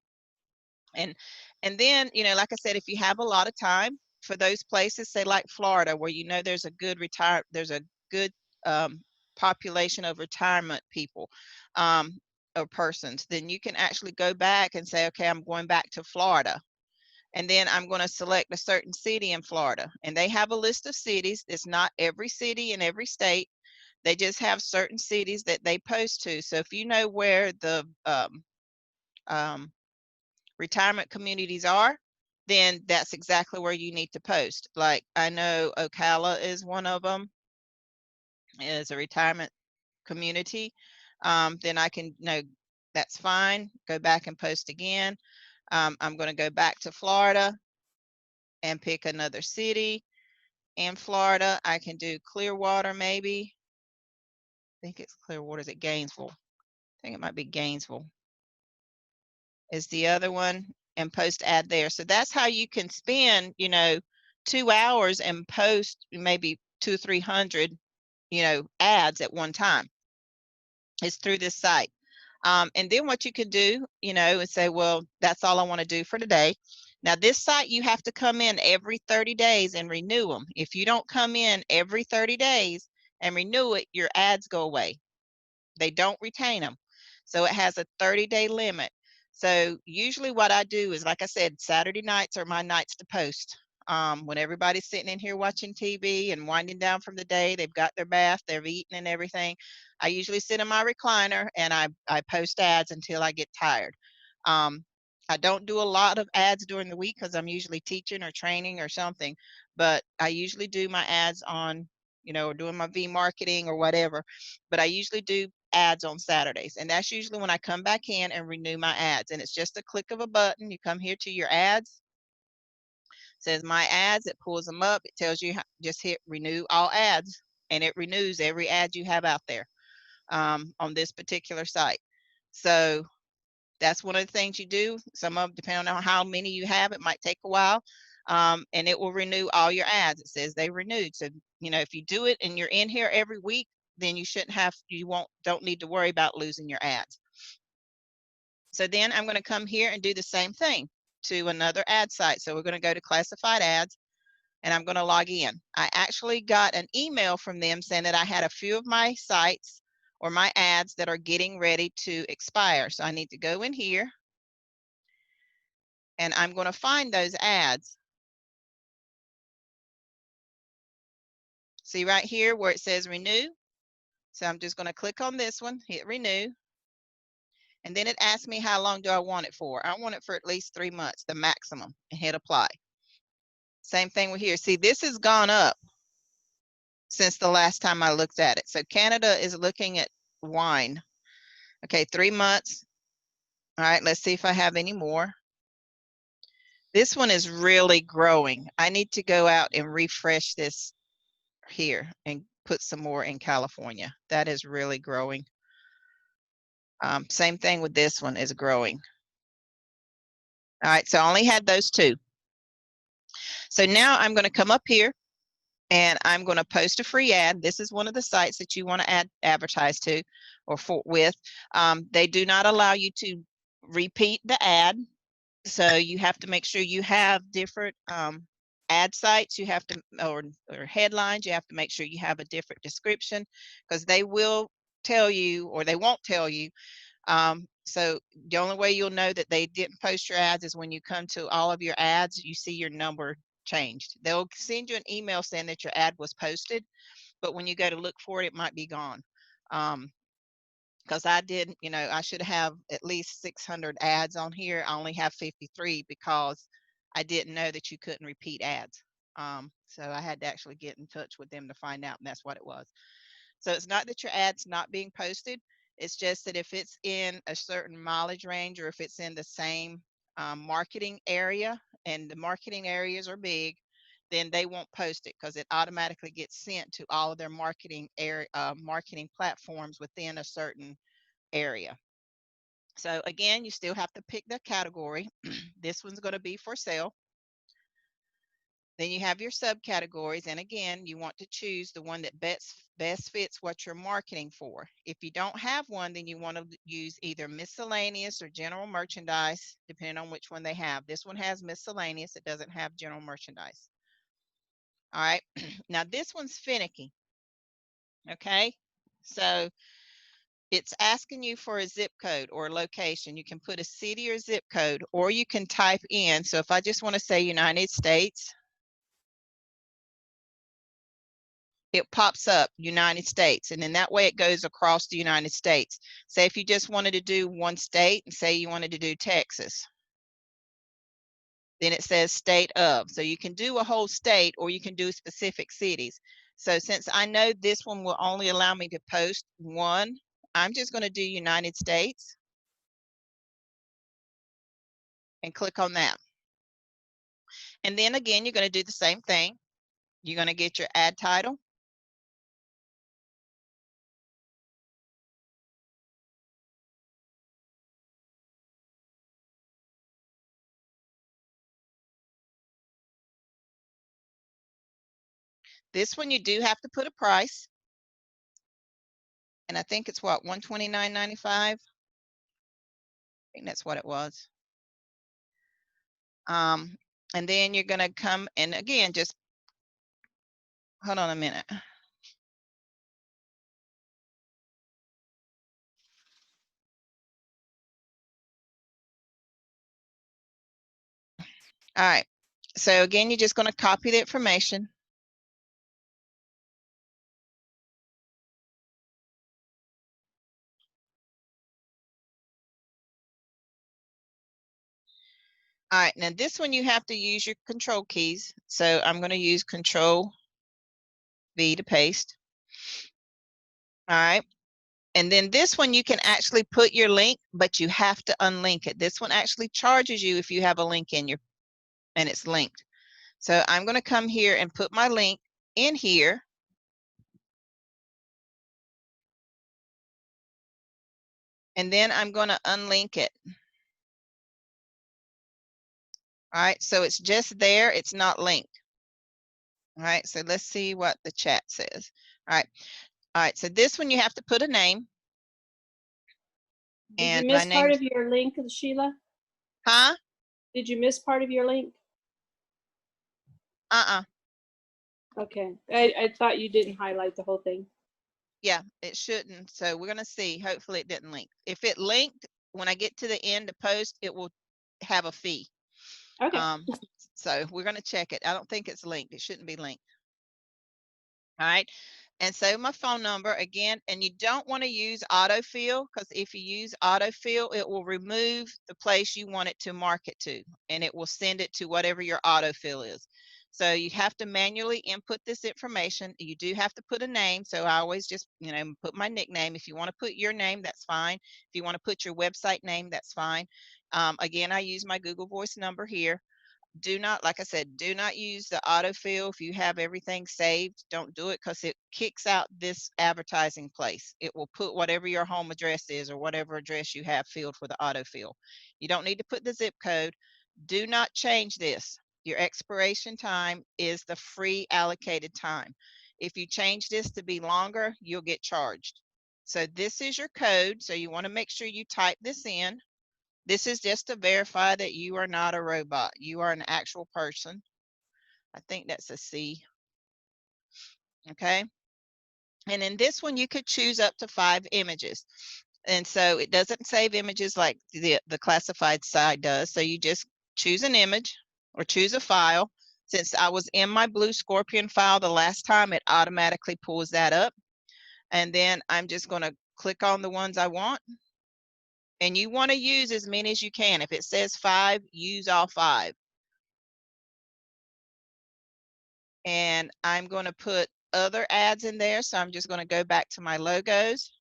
then, you know, like I said, if you have a lot of time for those places, say like Florida, where you know there's a good population of retirement people. Or persons, then you can actually go back and say, okay, I'm going back to Florida. And then I'm going to select a certain city in Florida. And they have a list of cities. It's not every city in every state. They just have certain cities that they post to. So if you know where the retirement communities are, then that's exactly where you need to post. Like I know Ocala is one of them, is a retirement community. Then I can know that's fine. Go back and post again. I'm going to go back to Florida and pick another city. In Florida, I can do Clearwater maybe. I think it's Clearwater. Is it Gainesville? I think it might be Gainesville. Is the other one, and post ad there. So that's how you can spend, you know, 2 hours and post maybe 200 or 300, you know, ads at one time. It's through this site. And then what you could do, you know, is say, well, that's all I want to do for today. Now this site, you have to come in every 30 days and renew them. If you don't come in every 30 days and renew it, your ads go away. They don't retain them. So it has a 30-day limit. So usually what I do is, like I said, Saturday nights are my nights to post. when everybody's sitting in here watching TV and winding down from the day, they've got their bath, they've eaten and everything. I usually sit in my recliner and I post ads until I get tired. I don't do a lot of ads during the week because I'm usually teaching or training or something, but I usually do my ads on, you know, doing my V marketing or whatever, but I usually do ads on Saturdays. And that's usually when I come back in and renew my ads. And it's just a click of a button. You come here to your ads, says my ads, it pulls them up. It tells you just hit renew all ads, and it renews every ad you have out there on this particular site. So that's one of the things you do. Some of, depending on how many you have, it might take a while. And it will renew all your ads. It says they renewed. So, you know, if you do it and you're in here every week, then you shouldn't have, don't need to worry about losing your ads. So then I'm going to come here and do the same thing to another ad site. So we're going to go to classified ads and I'm going to log in. I actually got an email from them saying that I had a few of my sites or my ads that are getting ready to expire. So I need to go in here and I'm going to find those ads. See right here where it says renew. So I'm just going to click on this one, hit renew. And then it asks me how long do I want it for. I want it for at least 3 months, the maximum, and hit apply. Same thing with here. See, this has gone up since the last time I looked at it. So Canada is looking at wine. Okay, 3 months. All right, let's see if I have any more. This one is really growing. I need to go out and refresh this here and put some more in California. That is really growing. Same thing with this one, is growing. All right, so I only had those 2. So now I'm going to come up here and I'm going to post a free ad. This is one of the sites that you want to advertise to or with. They do not allow you to repeat the ad. So you have to make sure you have different ad sites. You have to, or headlines, you have to make sure you have a different description, because they will tell you or they won't tell you. So the only way you'll know that they didn't post your ads is when you come to all of your ads, you see your number changed. They'll send you an email saying that your ad was posted, but when you go to look for it, it might be gone. Because I didn't, you know, I should have at least 600 ads on here. I only have 53 because I didn't know that you couldn't repeat ads. So I had to actually get in touch with them to find out, and that's what it was. So it's not that your ad's not being posted. It's just that if it's in a certain mileage range or if it's in the same marketing area, and the marketing areas are big, then they won't post it because it automatically gets sent to all of their marketing marketing platforms within a certain area. So again, you still have to pick the category. This one's going to be for sale. Then you have your subcategories, and again, you want to choose the one that best fits what you're marketing for. If you don't have one, then you want to use either miscellaneous or general merchandise, depending on which one they have. This one has miscellaneous, it doesn't have general merchandise. All right, now this one's finicky. Okay, so it's asking you for a zip code or a location. You can put a city or zip code, or you can type in. So if I just want to say United States, it pops up United States, and then that way it goes across the United States. Say if you just wanted to do one state, and say you wanted to do Texas, then it says state of. So you can do a whole state or you can do specific cities. So since I know this one will only allow me to post one, I'm just going to do United States and click on that. And then again, you're going to do the same thing. You're going to get your ad title. This one you do have to put a price. And I think it's what, $129.95? I think that's what it was. And then you're going to come and again, just hold on a minute. All right. So again, you're just going to copy the information. All right, now this one you have to use your control keys. So I'm going to use Control V to paste. All right. And then this one you can actually put your link, but you have to unlink it. This one actually charges you if you have a link in your and it's linked. So I'm going to come here and put my link in here. And then I'm going to unlink it. All right, so it's just there, it's not linked. All right, so let's see what the chat says. All right, so this one you have to put a name. Did And you my miss part name, of your link, Sheila? huh? Did you miss part of your link? Okay, I thought you didn't highlight the whole thing. Yeah, it shouldn't. So we're going to see. Hopefully it didn't link. If it linked, when I get to the end of post, it will have a fee. Okay. So we're going to check it. I don't think it's linked. It shouldn't be linked. All right. And so my phone number again, and you don't want to use autofill, because if you use autofill, it will remove the place you want it to market to, and it will send it to whatever your autofill is. So you have to manually input this information. You do have to put a name. So I always just, put my nickname. If you want to put your name, that's fine. If you want to put your website name, that's fine. Again, I use my Google Voice number here. Do not, like I said, do not use the autofill. If you have everything saved, don't do it, because it kicks out this advertising place. It will put whatever your home address is or whatever address you have filled for the autofill. You don't need to put the zip code. Do not change this. Your expiration time is the free allocated time. If you change this to be longer, you'll get charged. So this is your code. So you want to make sure you type this in. This is just to verify that you are not a robot. You are an actual person. I think that's a C. Okay. And in this one, you could choose up to 5 images. And so it doesn't save images like the classified side does. So you just choose an image or choose a file. Since I was in my Blue Scorpion file the last time, it automatically pulls that up. And then I'm just going to click on the ones I want. And you want to use as many as you can. If it says 5, use all 5. And I'm going to put other ads in there. So I'm just going to go back to my logos.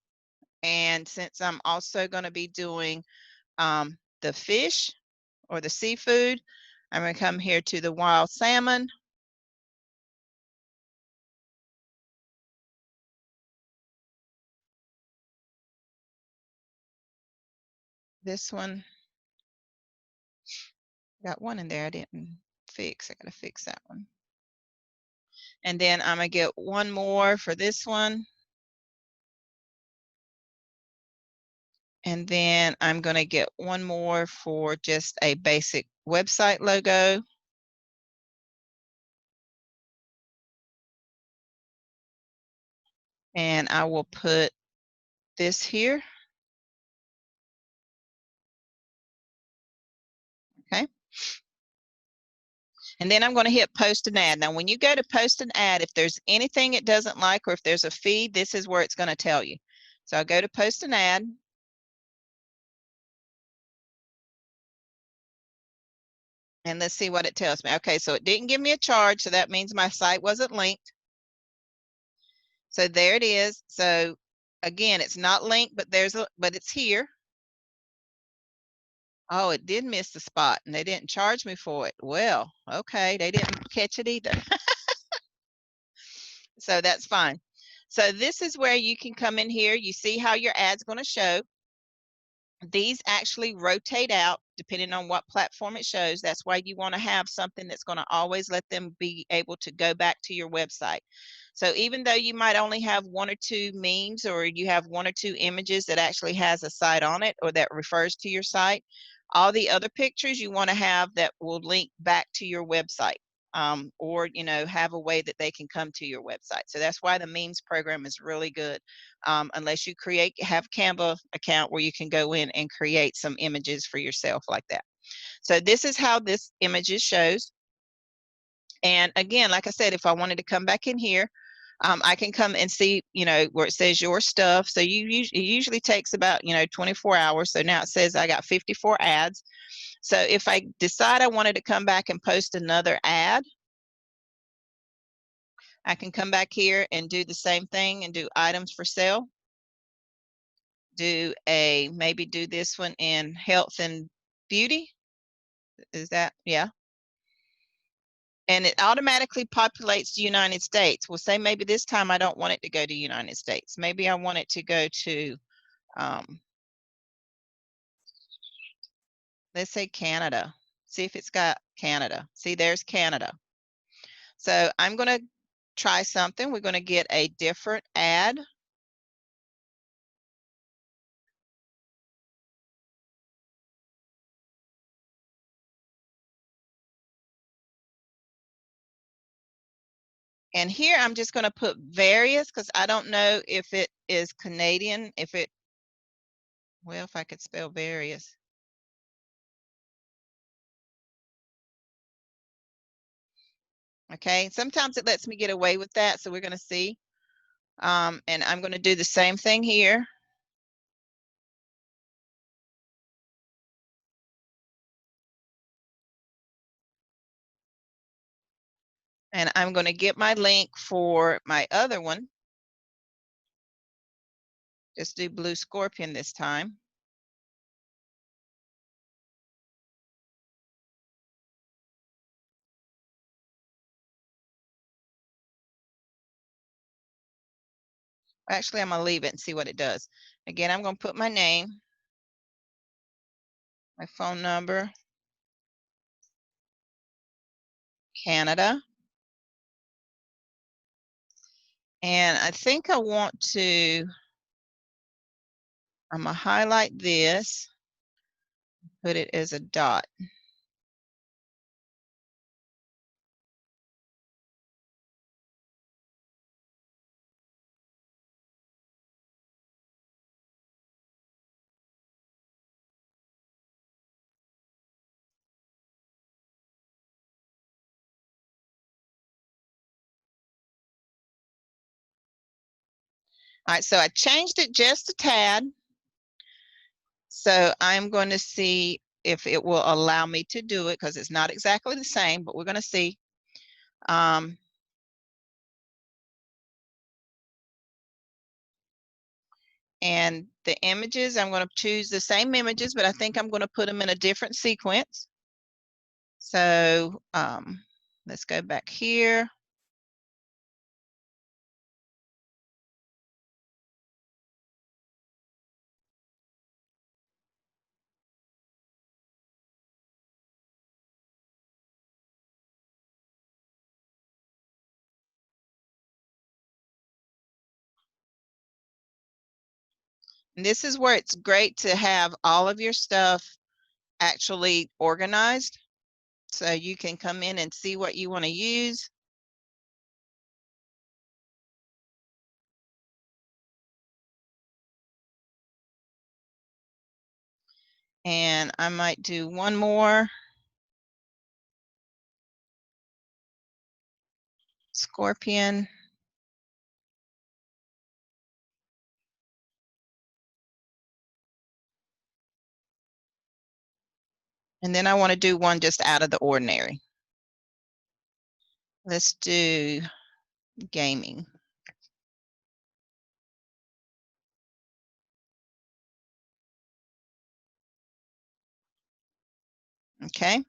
And since I'm also going to be doing the fish or the seafood, I'm going to come here to the wild salmon. This one, got one in there I didn't fix. I got to fix that one. And then I'm going to get one more for this one. And then I'm going to get one more for just a basic website logo. And I will put this here. Okay. And then I'm going to hit post an ad. Now, when you go to post an ad, if there's anything it doesn't like or if there's a fee, this is where it's going to tell you. So I'll go to post an ad. And let's see what it tells me. Okay, so it didn't give me a charge, so that means my site wasn't linked. So there it is. So again, it's not linked, but but it's here. Oh, it did miss the spot and they didn't charge me for it. Well, okay, they didn't catch it either. So that's fine. So this is where you can come in here. You see how your ad's going to show. These actually rotate out depending on what platform it shows. That's why you want to have something that's going to always let them be able to go back to your website. So even though you might only have 1 or 2 memes, or you have 1 or 2 images that actually has a site on it or that refers to your site, all the other pictures you want to have that will link back to your website. Or have a way that they can come to your website. So that's why the memes program is really good, unless you have Canva account where you can go in and create some images for yourself like that. So this is how this images shows. And again, like I said, if I wanted to come back in here, I can come and see, you know, where it says your stuff. So it usually takes about, you know, 24 hours. So now it says I got 54 ads. So if I decide I wanted to come back and post another ad, I can come back here and do the same thing and do items for sale. Maybe do this one in health and beauty. Is that, yeah. And it automatically populates the United States. Well, say maybe this time I don't want it to go to United States. Maybe I want it to go to, let's say Canada. See if it's got Canada. See, there's Canada. So I'm going to try something. We're going to get a different ad. And here I'm just going to put various because I don't know if it is Canadian, well, if I could spell various. Okay, sometimes it lets me get away with that, so we're going to see. And I'm going to do the same thing here. And I'm going to get my link for my other one. Just do Blue Scorpion this time. Actually, I'm going to leave it and see what it does. Again, I'm going to put my name, my phone number, Canada. And I think I want to, I'm going to highlight this, put it as a dot. All right, so I changed it just a tad. So I'm going to see if it will allow me to do it because it's not exactly the same, but we're going to see. And the images, I'm going to choose the same images, but I think I'm going to put them in a different sequence. So let's go back here. And this is where it's great to have all of your stuff actually organized. So you can come in and see what you want to use. And I might do one more. Scorpion. And then I want to do one just out of the ordinary. Let's do gaming. Okay,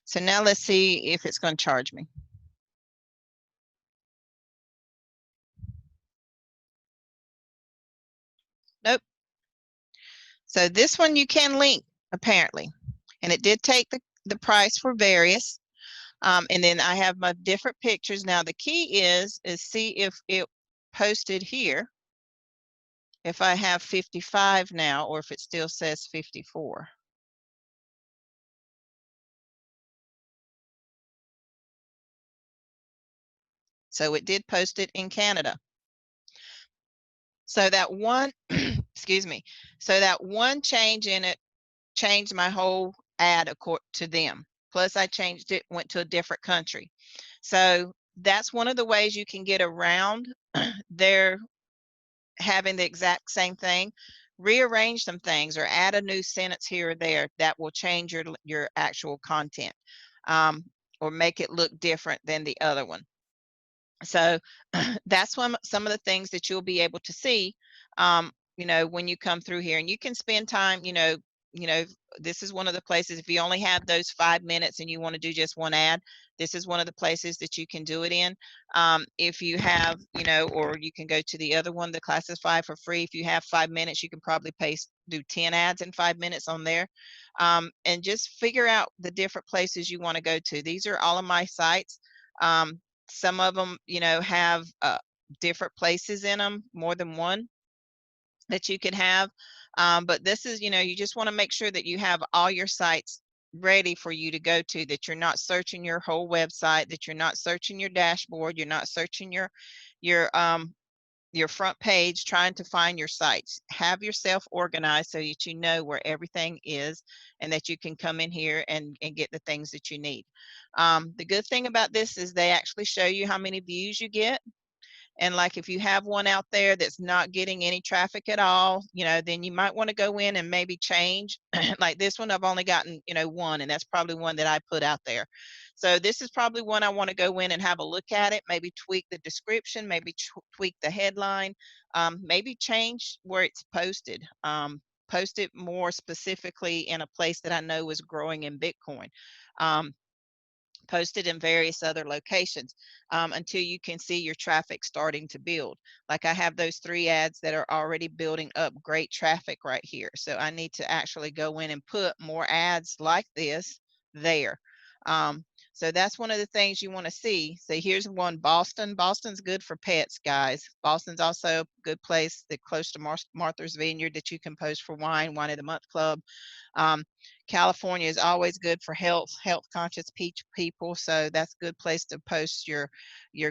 so now let's see if it's going to charge me. Nope. So this one you can link apparently, and it did take the price for various. And then I have my different pictures. Now the key is see if it posted here, if I have 55 now, or if it still says 54. So it did post it in Canada. So that one, excuse me, so that one change in it changed my whole ad according to them. Plus I changed it, went to a different country. So that's one of the ways you can get around their having the exact same thing. Rearrange some things or add a new sentence here or there that will change your actual content, or make it look different than the other one. So that's some of the things that you'll be able to see, when you come through here, and you can spend time, this is one of the places, if you only have those 5 minutes and you want to do just one ad, this is one of the places that you can do it in. If you have, or you can go to the other one, the Classify for free. If you have 5 minutes, you can probably do 10 ads in 5 minutes on there. And just figure out the different places you want to go to. These are all of my sites. Some of them, have different places in them, more than one that you can have. But this is, you just want to make sure that you have all your sites ready for you to go to, that you're not searching your whole website, that you're not searching your dashboard, you're not searching your front page trying to find your sites. Have yourself organized so that you know where everything is and that you can come in here and get the things that you need. The good thing about this is they actually show you how many views you get. And like if you have one out there that's not getting any traffic at all, then you might want to go in and maybe change. Like this one, I've only gotten, one, and that's probably one that I put out there. So this is probably one I want to go in and have a look at it, maybe tweak the description, maybe tweak the headline, maybe change where it's posted. Post it more specifically in a place that I know is growing in Bitcoin. Posted in various other locations, until you can see your traffic starting to build. Like I have those 3 ads that are already building up great traffic right here. So I need to actually go in and put more ads like this there. So that's one of the things you want to see. So here's one, Boston. Boston's good for pets, guys. Boston's also a good place that close to Martha's Vineyard that you can post for wine of the month club. California is always good for health conscious people. So that's a good place to post your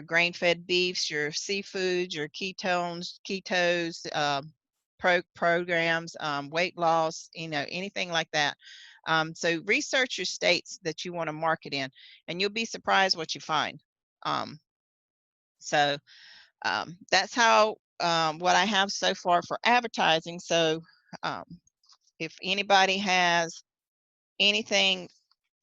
grain-fed beefs, your seafoods, your ketos, programs, weight loss, anything like that. So research your states that you want to market in, and you'll be surprised what you find. So that's how what I have so far for advertising. So if anybody has anything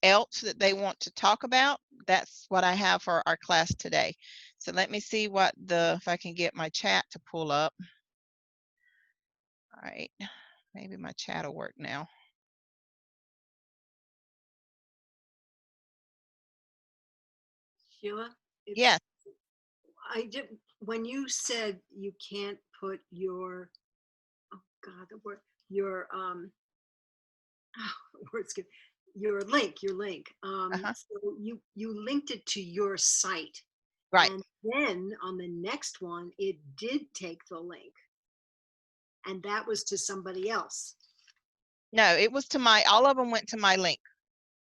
else that they want to talk about, that's what I have for our class today. So let me see if I can get my chat to pull up. All right, maybe my chat will work now. Sheila? Yes. When you said you can't put your, oh God, the word, your, your link. So you linked it to your site. Right. And then on the next one, it did take the link. And that was to somebody else. No, it was to all of them went to my link.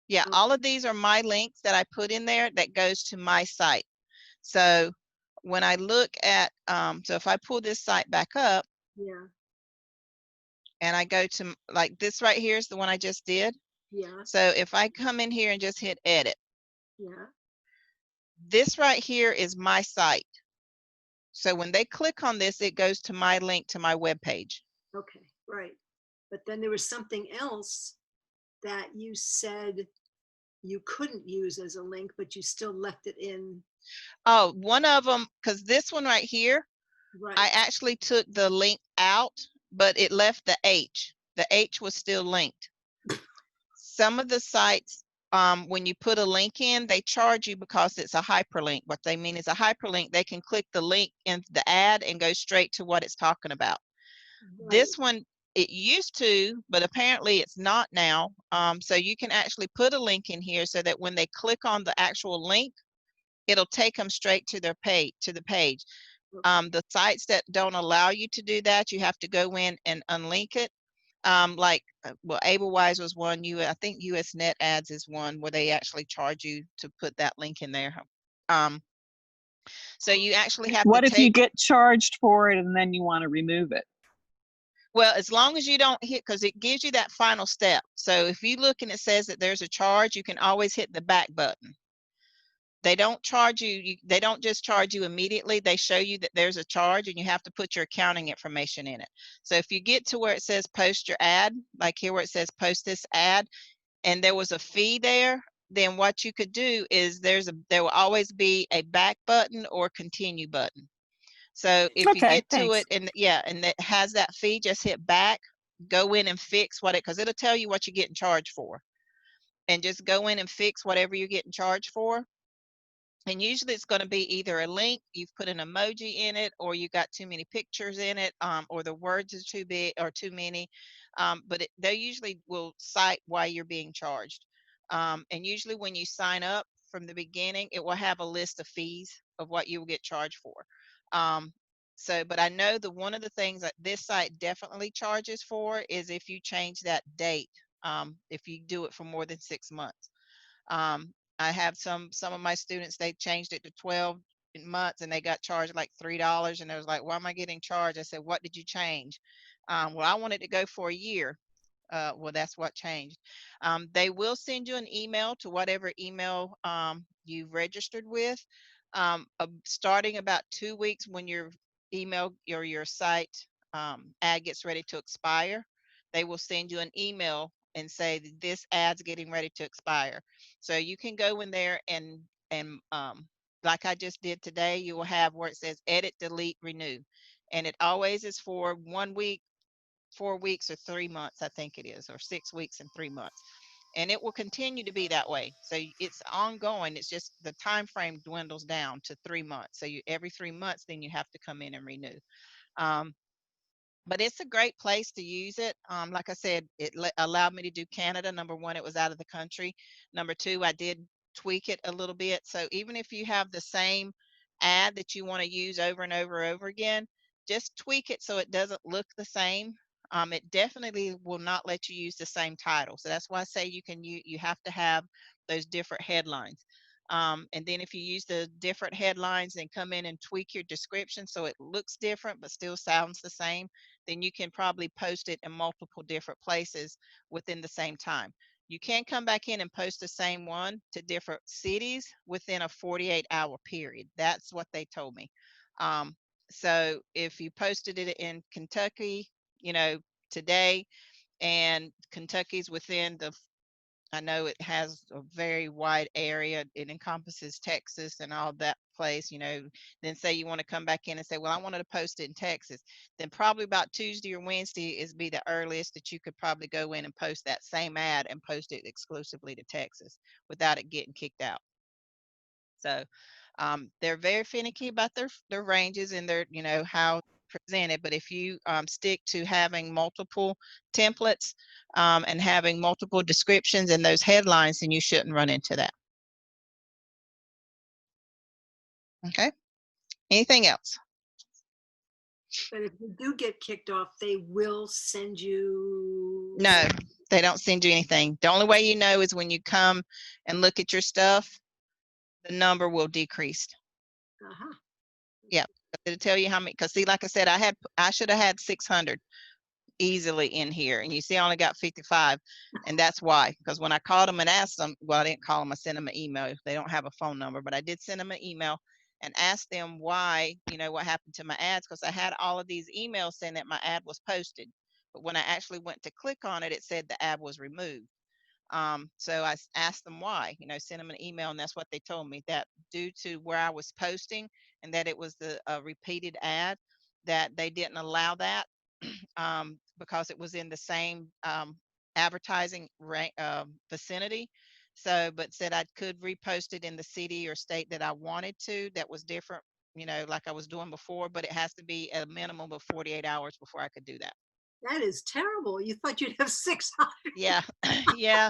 Yeah, Okay. all of these are my links that I put in there that goes to my site. So when I look at, so if I pull this site back up, Yeah. and I go to, like this right here is the one I just did. Yeah. So if I come in here and just hit edit, Yeah. this right here is my site. So when they click on this, it goes to my link to my web page. Okay, right. But then there was something else that you said you couldn't use as a link, but you still left it in. Oh, one of them, because this one right here, Right. I actually took the link out, but it left the H. The H was still linked. Some of the sites, when you put a link in, they charge you because it's a hyperlink. What they mean is a hyperlink. They can click the link in the ad and go straight to what it's talking about. Right. This one, it used to, but apparently it's not now. So you can actually put a link in here so that when they click on the actual link, it'll take them straight to their page, the page. Okay. The sites that don't allow you to do that, you have to go in and unlink it. Well, AbleWise was one. I think US Net Ads is one where they actually charge you to put that link in there. So you actually have What to if you get charged for it and then you want to remove it? Well, as long as you don't hit, because it gives you that final step. So if you look and it says that there's a charge, you can always hit the back button. they don't charge you, they don't just charge you immediately. They show you that there's a charge and you have to put your accounting information in it. So if you get to where it says post your ad, like here where it says post this ad, and there was a fee there, then what you could do is there will always be a back button or continue button. So if you Okay, get to thanks. it and yeah, and it has that fee, just hit back, go in and fix what it, because it'll tell you what you're getting charged for. And just go in and fix whatever you're getting charged for. And usually it's going to be either a link, you've put an emoji in it, or you got too many pictures in it, or the words are too big or too many. But they usually will cite why you're being charged. And usually when you sign up from the beginning, it will have a list of fees of what you will get charged for. But I know one of the things that this site definitely charges for is if you change that date, if you do it for more than 6 months. I have some of my students, they changed it to 12 months and they got charged like $3, and I was like, why am I getting charged? I said, what did you change? Well, I wanted to go for a year. Well, that's what changed. They will send you an email to whatever email you've registered with, starting about 2 weeks when your email or your site ad gets ready to expire. They will send you an email and say that this ad's getting ready to expire. So you can go in there and like I just did today, you will have where it says edit, delete, renew. And it always is for 1 week, 4 weeks, or 3 months, I think it is, or 6 weeks and 3 months. And it will continue to be that way. So it's ongoing. It's just the time frame dwindles down to 3 months. So every 3 months, then you have to come in and renew. Um, but it's a great place to use it. Like I said, it allowed me to do Canada. Number one, it was out of the country. Number two, I did tweak it a little bit. So even if you have the same ad that you want to use over and over and over again, just tweak it so it doesn't look the same. It definitely will not let you use the same title. So that's why I say you have to have those different headlines. And then if you use the different headlines and come in and tweak your description so it looks different but still sounds the same, then you can probably post it in multiple different places within the same time. You can come back in and post the same one to different cities within a 48-hour period. That's what they told me. So if you posted it in Kentucky, today, and Kentucky's within I know it has a very wide area. It encompasses Texas and all that place, then say you want to come back in and say, well, I wanted to post it in Texas. Then probably about Tuesday or Wednesday is be the earliest that you could probably go in and post that same ad and post it exclusively to Texas without it getting kicked out. So they're very finicky about their ranges and their, how presented. But if you stick to having multiple templates and having multiple descriptions and those headlines, then you shouldn't run into that. Okay. Anything else? But if you do get kicked off, they will send you. No, they don't send you anything. The only way you know is when you come and look at your stuff, the number will decrease. Uh-huh. Yeah, it'll tell you how many. Because see, like I said, I should have had 600 easily in here, and you see I only got 55, and that's why. Because when I called them and asked them, well, I didn't call them, I sent them an email. They don't have a phone number, but I did send them an email and asked them why, what happened to my ads, because I had all of these emails saying that my ad was posted, but when I actually went to click on it, it said the ad was removed. So I asked them why, sent them an email, and that's what they told me, that due to where I was posting and that it was the repeated ad, that they didn't allow that because it was in the same advertising vicinity. So, but said I could repost it in the city or state that I wanted to, that was different, like I was doing before, but it has to be a minimum of 48 hours before I could do that. That is terrible. You thought you'd have 600. Yeah, yeah.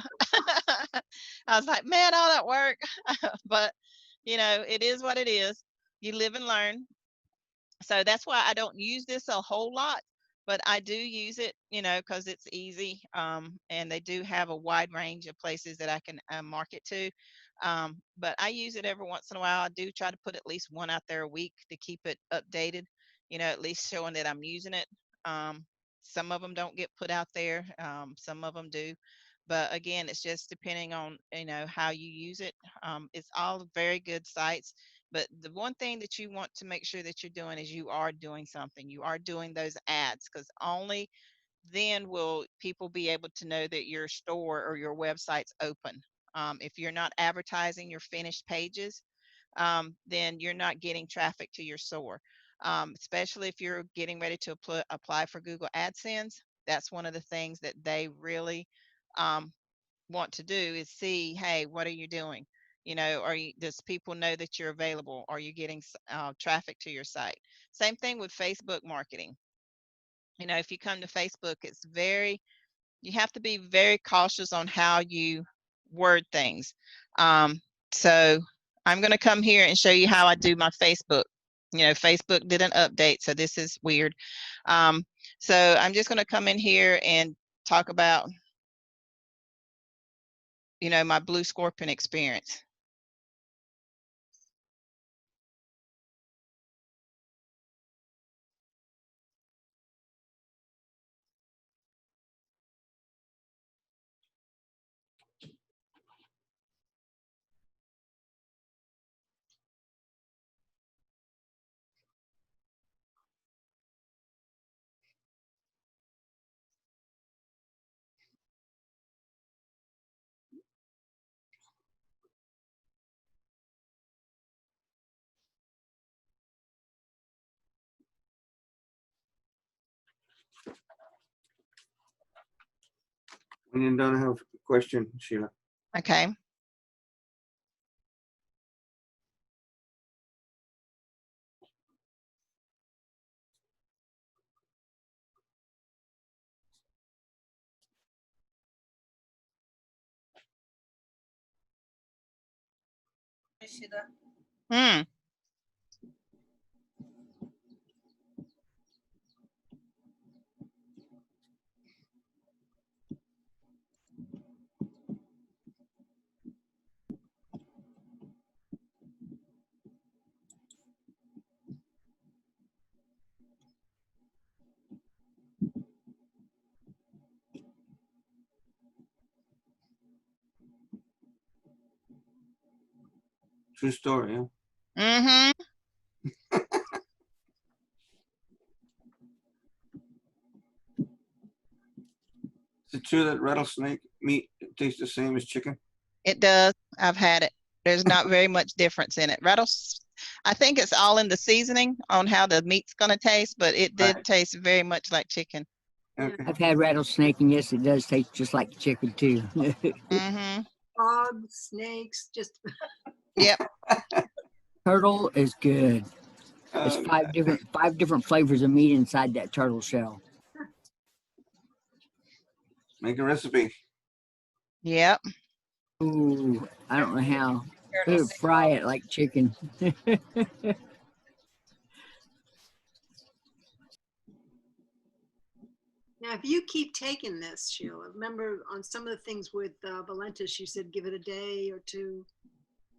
I was like, man, all that work. But, it is what it is. You live and learn. So that's why I don't use this a whole lot, but I do use it, because it's easy. And they do have a wide range of places that I can market to. But I use it every once in a while. I do try to put at least one out there a week to keep it updated, at least showing that I'm using it. Some of them don't get put out there. Some of them do. But again, it's just depending on, you know, how you use it. It's all very good sites. But the one thing that you want to make sure that you're doing is you are doing something. You are doing those ads, because only then will people be able to know that your store or your website's open. If you're not advertising your finished pages, then you're not getting traffic to your store. Especially if you're getting ready to apply for Google AdSense, that's one of the things that they really um, want to do is see, hey, what are you doing? You know, does people know that you're available? Are you getting traffic to your site? Same thing with Facebook marketing. You know, if you come to Facebook, you have to be very cautious on how you word things. So I'm going to come here and show you how I do my Facebook. You know, Facebook did an update, so this is weird. So I'm just going to come in here and talk about, you know, my Blue Scorpion experience. When you're done, I have a question, Sheila. Okay. Hmm. True story, huh? Mm-hmm. Is it true that rattlesnake meat tastes the same as chicken? It does. I've had it. There's not very much difference in it. I think it's all in the seasoning on how the meat's going to taste, but it did Right. taste very much like chicken. Okay. I've had rattlesnake, and yes, it does taste just like chicken too. Mm-hmm. Frogs, snakes, just Yep. Turtle is good. It's Oh, five different flavors of meat inside that turtle shell. make a recipe. Yep. Ooh, I don't know how. Ooh, fry it like chicken. now. If you keep taking this, Sheila, remember on some of the things with Valentis, you said give it a day or two.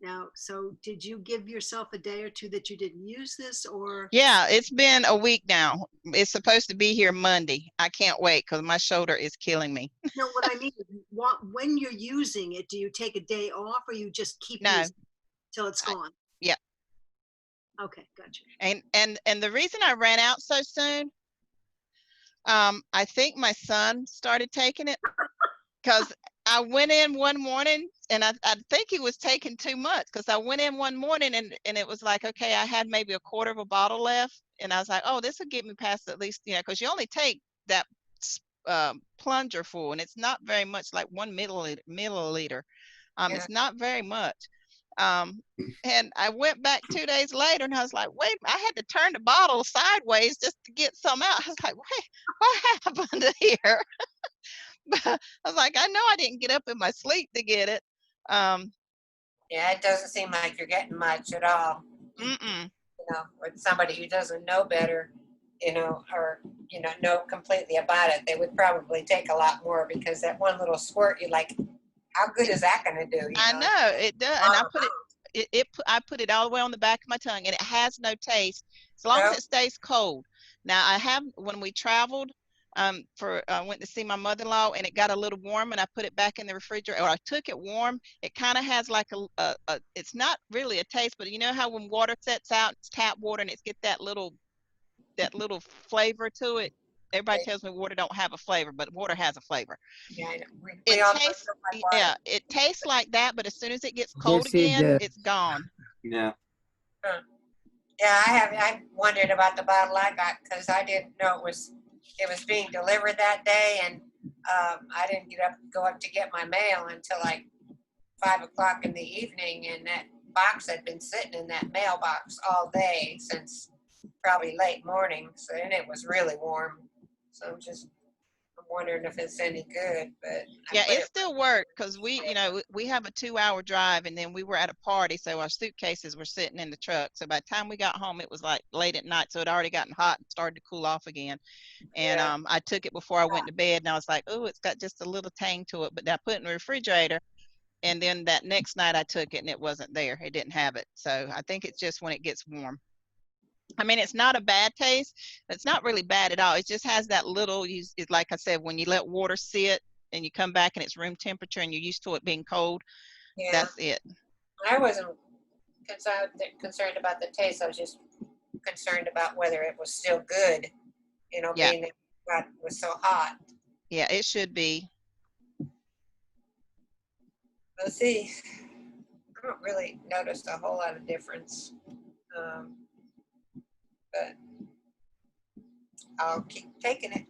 Now, so did you give yourself a day or two that you didn't use this, or? Yeah, it's been a week now. It's supposed to be here Monday. I can't wait because my shoulder is killing me. No, what I mean is, when you're using it, do you take a day off, or you just keep No. using it till it's gone? Yeah. Okay, gotcha. And the reason I ran out so soon, I think my son started taking it because I went in one morning and I think he was taking too much because I went in one morning and it was like, okay, I had maybe a quarter of a bottle left. And I was like, oh, this will get me past at least, you know, because you only take that plunger full and it's not very much, like 1 milliliter. It's not very much. And I went back 2 days later and I was like, wait, I had to turn the bottle sideways just to get some out. I was like, wait, what happened here? But I was like, I know I didn't get up in my sleep to get it. Yeah, it doesn't seem like you're getting much at all. Mm-mm. You know, with somebody who doesn't know better, you know, or, you know completely about it, they would probably take a lot more because that one little squirt, you're like, how good is that going to do? I know it does. And I put it all the way on the back of my tongue and it has no taste as long as it stays cold. Now I have, when we traveled, went to see my mother-in-law, and it got a little warm, and I put it back in the refrigerator, or I took it warm. It kind of has like it's not really a taste, but you know how when water sets out, it's tap water, and it's get that little flavor to it. Everybody tells me water don't have a flavor, but water has a flavor. Yeah, I know. We It all tastes, know my water. yeah, it tastes like that, but as soon as it gets cold Yes, it again, does. it's gone. Yeah. Yeah, I wondered about the bottle I got because I didn't know it was being delivered that day, and I didn't go up to get my mail until like 5 o'clock in the evening, and that box had been sitting in that mailbox all day since probably late morning. So, and it was really warm. So I'm wondering if it's any good, but I Yeah, put it still worked because we have a 2-hour drive, and then we were at a party, so our suitcases were sitting in the truck. So by the time we got home, it was like late at night, so it already gotten hot and started to cool off again. And Yeah. I took it before I went to bed, and I was like, oh, it's got just a little tang to it, but I put it in the refrigerator. And then that next night I took it, and it wasn't there. It didn't have it. So I think it's just when it gets warm. I mean, it's not a bad taste. It's not really bad at all. It just has that little, it's like I said, when you let water sit and you come back and it's room temperature and you're used to it being cold, Yeah. that's it. I wasn't concerned about the taste. I was just concerned about whether it was still good, Yeah. being that it was so hot. Yeah, it should be. Let's see. I don't really notice a whole lot of difference, but I'll keep taking it.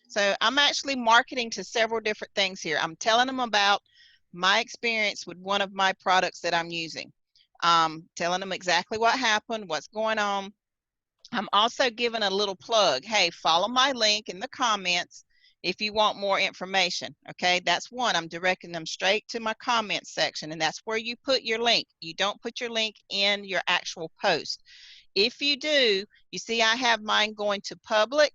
So I'm actually marketing to several different things here. I'm telling them about my experience with one of my products that I'm using. Telling them exactly what happened, what's going on. I'm also giving a little plug. Hey, follow my link in the comments if you want more information. Okay, that's one. I'm directing them straight to my comments section, and that's where you put your link. You don't put your link in your actual post. If you do, you see I have mine going to public.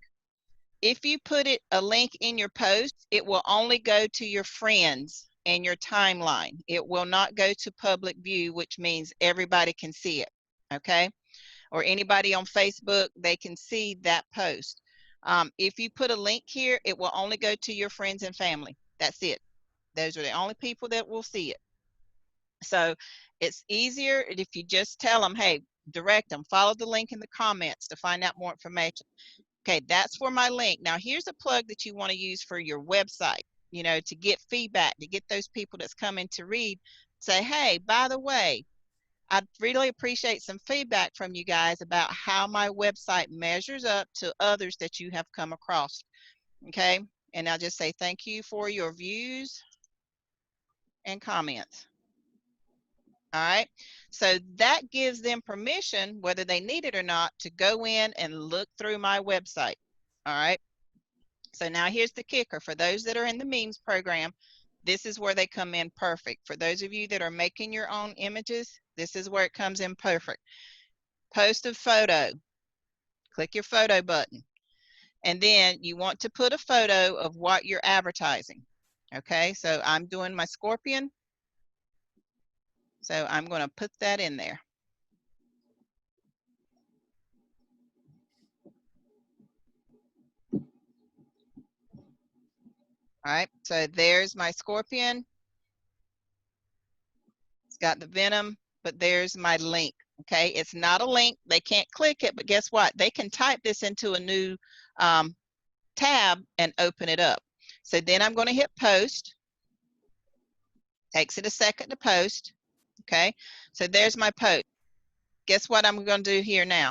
If you put a link in your post, it will only go to your friends and your timeline. It will not go to public view, which means everybody can see it. Okay, or anybody on Facebook, they can see that post. If you put a link here, it will only go to your friends and family. That's it. Those are the only people that will see it. So it's easier if you just tell them, hey, direct them, follow the link in the comments to find out more information. Okay, that's for my link. Now here's a plug that you want to use for your website, to get feedback, to get those people that's coming to read, say, hey, by the way, I'd really appreciate some feedback from you guys about how my website measures up to others that you have come across. Okay, and I'll just say thank you for your views and comments. All right, so that gives them permission, whether they need it or not, to go in and look through my website. All right, so now here's the kicker. For those that are in the memes program, this is where they come in perfect. For those of you that are making your own images, this is where it comes in perfect. Post a photo, click your photo button, and then you want to put a photo of what you're advertising. Okay, so I'm doing my scorpion, so I'm going to put that in there. All right, so there's my scorpion. It's got the venom, but there's my link. Okay, it's not a link. They can't click it, but guess what? They can type this into a new tab and open it up. So then I'm going to hit post. Takes it a second to post. Okay, so there's my post. Guess what I'm going to do here now?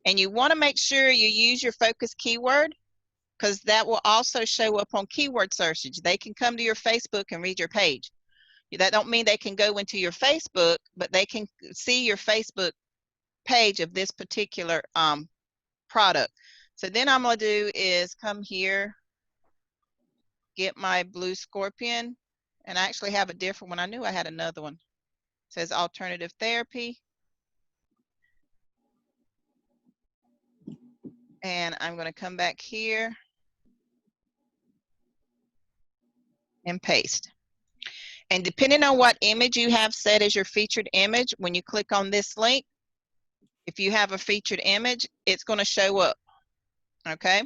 And you want to make sure you use your focus keyword, because that will also show up on keyword searches. They can come to your Facebook and read your page. That don't mean they can go into your Facebook, but they can see your Facebook page of this particular product. So then I'm going to do is come here, get my blue scorpion, and I actually have a different one. I knew I had another one. It says alternative therapy. And I'm going to come back here and paste. And depending on what image you have set as your featured image, when you click on this link, if you have a featured image, it's going to show up. Okay.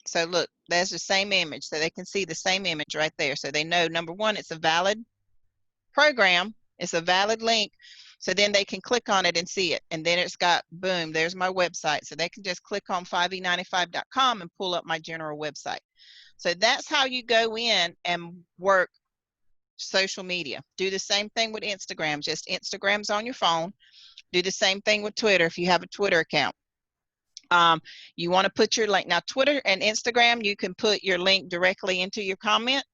So look, there's the same image. So they can see the same image right there. So they know, number one, it's a valid program. It's a valid link. So then they can click on it and see it. And then it's got, boom, there's my website. So they can just click on 5e95.com and pull up my general website. So that's how you go in and work social media. Do the same thing with Instagram. Just Instagram's on your phone. Do the same thing with Twitter if you have a Twitter account. You want to put your link. Now, Twitter and Instagram, you can put your link directly into your comment.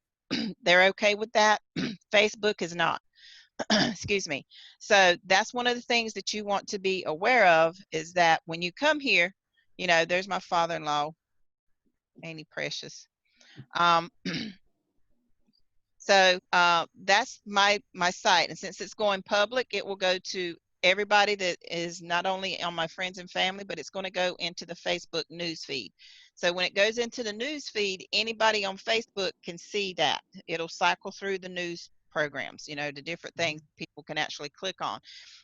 They're okay with that. Facebook is not. Excuse me. So that's one of the things that you want to be aware of, is that when you come here, you know, there's my father-in-law, ain't he precious? So that's my site. And since it's going public, it will go to everybody that is not only on my friends and family, but it's going to go into the Facebook news feed. So when it goes into the news feed, anybody on Facebook can see that. It'll cycle through the news programs, you know, the different things people can actually click on.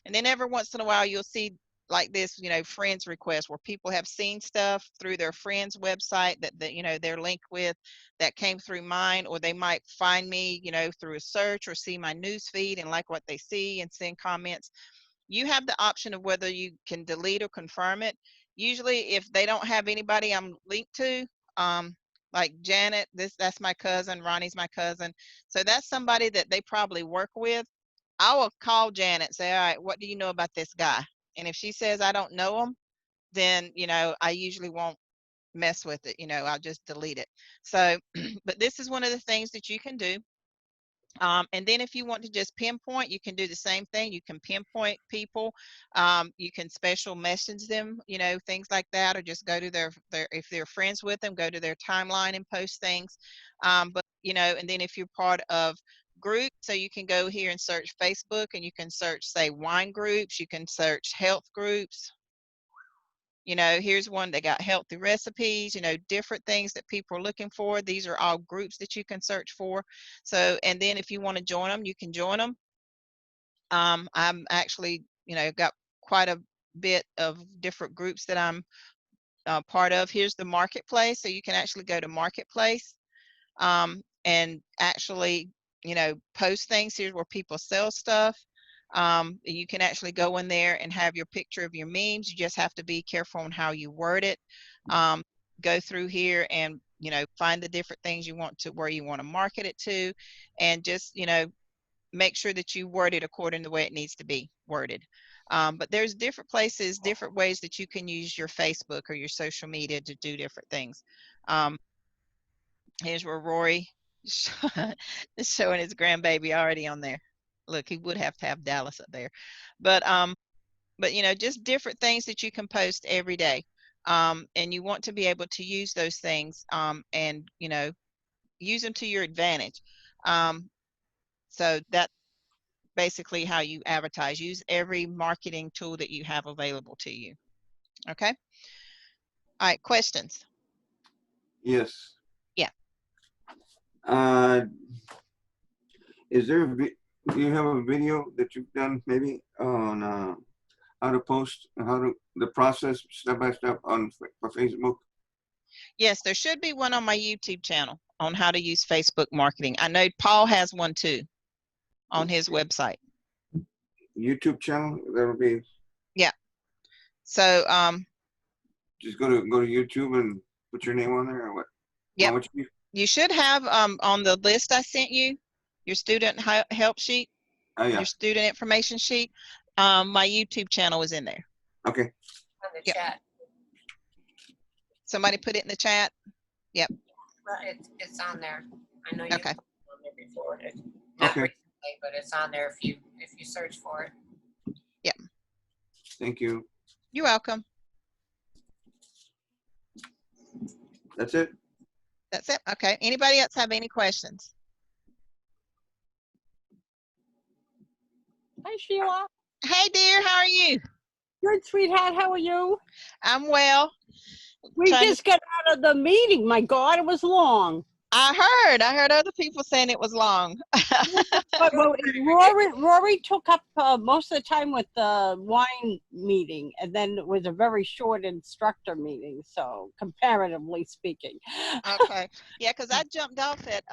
And then every once in a while, you'll see like this, you know, friends request, where people have seen stuff through their friend's website that you know, they're linked with, that came through mine, or they might find me, you know, through a search, or see my news feed and like what they see and send comments. You have the option of whether you can delete or confirm it. Usually if they don't have anybody I'm linked to, like Janet, that's my cousin, Ronnie's my cousin. So that's somebody that they probably work with. I will call Janet, say, all right, what do you know about this guy? And if she says I don't know him, then, you know, I usually won't mess with it. You know, I'll just delete it. So, but this is one of the things that you can do. And then if you want to just pinpoint, you can do the same thing. You can pinpoint people. You can special message them, you know, things like that, or just go to their if they're friends with them, go to their timeline and post things. But, you know, and then if you're part of group, so you can go here and search Facebook, and you can search, say, wine groups. You can search health groups. You know, here's one that got healthy recipes, you know, different things that people are looking for. These are all groups that you can search for. So, and then if you want to join them, you can join them. I'm actually, you know, got quite a bit of different groups that I'm part of. Here's the marketplace. So you can actually go to marketplace and actually, you know, post things. Here's where people sell stuff. You can actually go in there and have your picture of your memes. You just have to be careful on how you word it. Go through here and, you know, find the different things you want to, where you want to market it to, and just, you know, make sure that you word it according to the way it needs to be worded. But there's different places, different ways that you can use your Facebook or your social media to do different things. Here's where Rory is showing his grandbaby already on there. Look, he would have to have Dallas up there. But you know, just different things that you can post every day. And you want to be able to use those things and, you know, use them to your advantage. So that's basically how you advertise. Use every marketing tool that you have available to you. Okay. All right, questions? Yes. Yeah. Is there do you have a video that you've done maybe on how to post and how to the process step by step on for Facebook? Yes, there should be one on my YouTube channel on how to use Facebook marketing. I know Paul has one too on his website. YouTube channel, that'll be. Yeah. So just go to YouTube and put your name on there, or what? Yeah. You you should have on the list I sent you, your student help sheet, oh, yeah. your student information sheet. My YouTube channel is in there. Okay. On the Yep. chat. Somebody put it in the chat. Well, it's on there. I know you Okay. put it on there before. Not Okay. recently, but it's on there if you search for it. Thank you. You're welcome. That's it? That's it. Okay. Anybody else have any questions? Hi, Sheila. Hey, dear. How are you? Good, sweetheart. How are you? I'm well. We Trying to- just got out of the meeting. My God, it was long. I heard other people saying it was long. But Rory took up most of the time with the wine meeting, and then it was a very short instructor meeting. So comparatively speaking. Okay. Yeah, because I jumped off at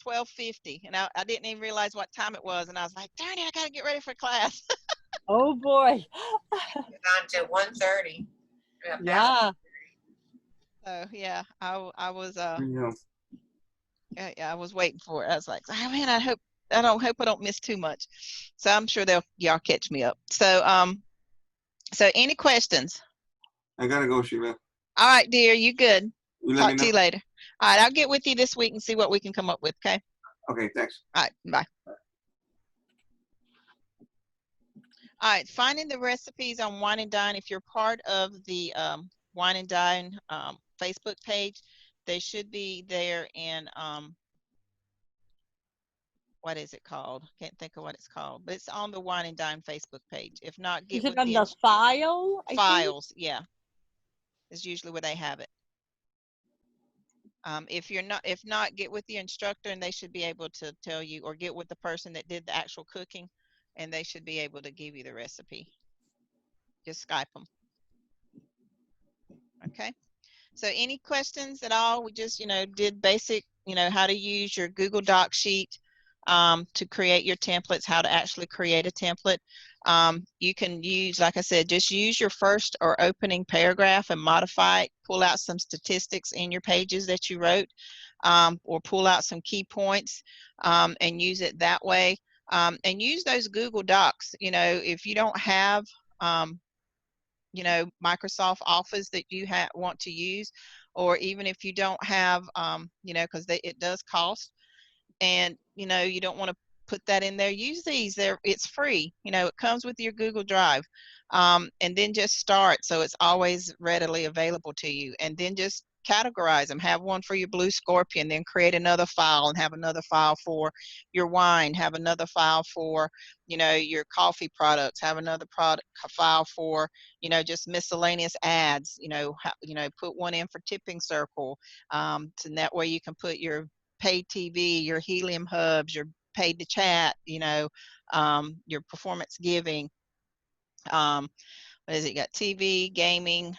12:50, and I didn't even realize what time it was, and I was like, darn it, I gotta get ready for class. Oh boy. It's on to 1:30. Yeah. So yeah, I was Yeah. yeah, I was waiting for it. I was like, oh man, I hope I don't miss too much. So I'm sure y'all catch me up. So so any questions? I gotta go, Sheila. All right, dear, you good. You let Talk me to you know. later. All right, I'll get with you this week and see what we can come up with, okay? Okay, thanks. All right, bye. All right, finding the recipes on Wine and Dine. If you're part of the Wine and Dine Facebook page, they should be there in what is it called? Can't think of what it's called, but it's on the Wine and Dine Facebook page. If not, get Is it with on the file? I think? files. Yeah, is usually where they have it. If not, get with the instructor and they should be able to tell you, or get with the person that did the actual cooking, and they should be able to give you the recipe. Just Skype them. Okay. So any questions at all? We just, did basic, how to use your Google Doc sheet to create your templates, how to actually create a template. You can use, like I said, just use your first or opening paragraph and modify it, pull out some statistics in your pages that you wrote, or pull out some key points and use it that way. And use those Google Docs. If you don't have Microsoft Office that you want to use, or even if you don't have, because it does cost, and you don't want to put that in there, use these. It's free. It comes with your Google Drive, and then just start so it's always readily available to you, and then just categorize them. Have one for your Blue Scorpion, then create another file and have another file for your wine, have another file for your coffee products, have another file for just miscellaneous ads, put one in for Tipping Circle, so that way you can put your paid TV, your Helium hubs, your paid to chat, your performance giving, what is it? You got TV, gaming,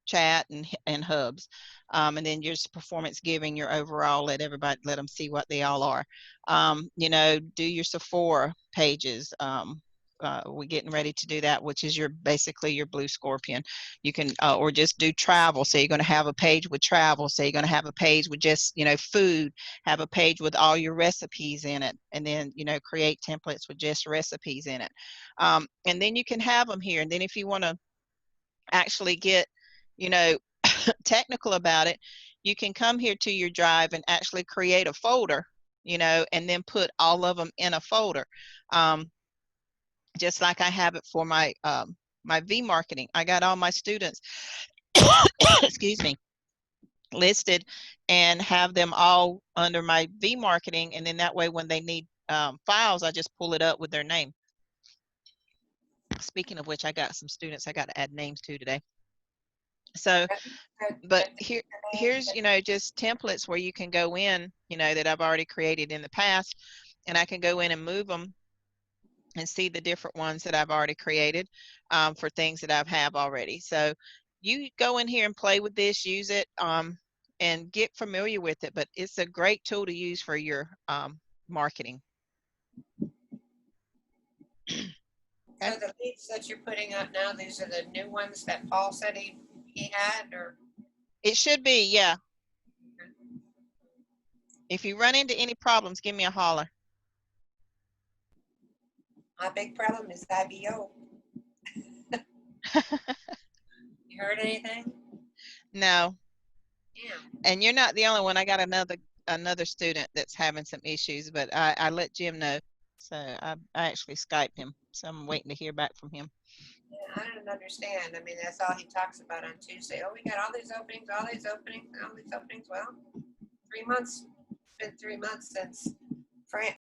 chat, and hubs, and then your performance giving, your overall, let them see what they all are. Do your Sephora pages. We're getting ready to do that, which is basically your Blue Scorpion. You can or just do travel. So you're going to have a page with travel. So you're going to have a page with just food. Have a page with all your recipes in it, and then create templates with just recipes in it. And then you can have them here. And then if you want to actually get technical about it, you can come here to your drive and actually create a folder, and then put all of them in a folder. Just like I have it for my my V marketing. I got all my students excuse me, listed and have them all under my V marketing, and then that way when they need files, I just pull it up with their name. Speaking of which, I got some students I got to add names to today. So but here's just templates where you can go in, that I've already created in the past, and I can go in and move them and see the different ones that I've already created for things that I have already. So you go in here and play with this, use it, and get familiar with it. But it's a great tool to use for your marketing. So the leads that you're putting up now, these are the new ones that Paul said he had, or? It should be, yeah. If you run into any problems, give me a holler. My big problem is IBO. You heard anything? No. Yeah. And you're not the only one. I got another student that's having some issues, but I let Jim know. So I actually Skyped him. So I'm waiting to hear back from him. Yeah, I don't understand. I mean, that's all he talks about on Tuesday. Oh, we got all these openings, all these openings, all these openings. Well, 3 months. It's been 3 months since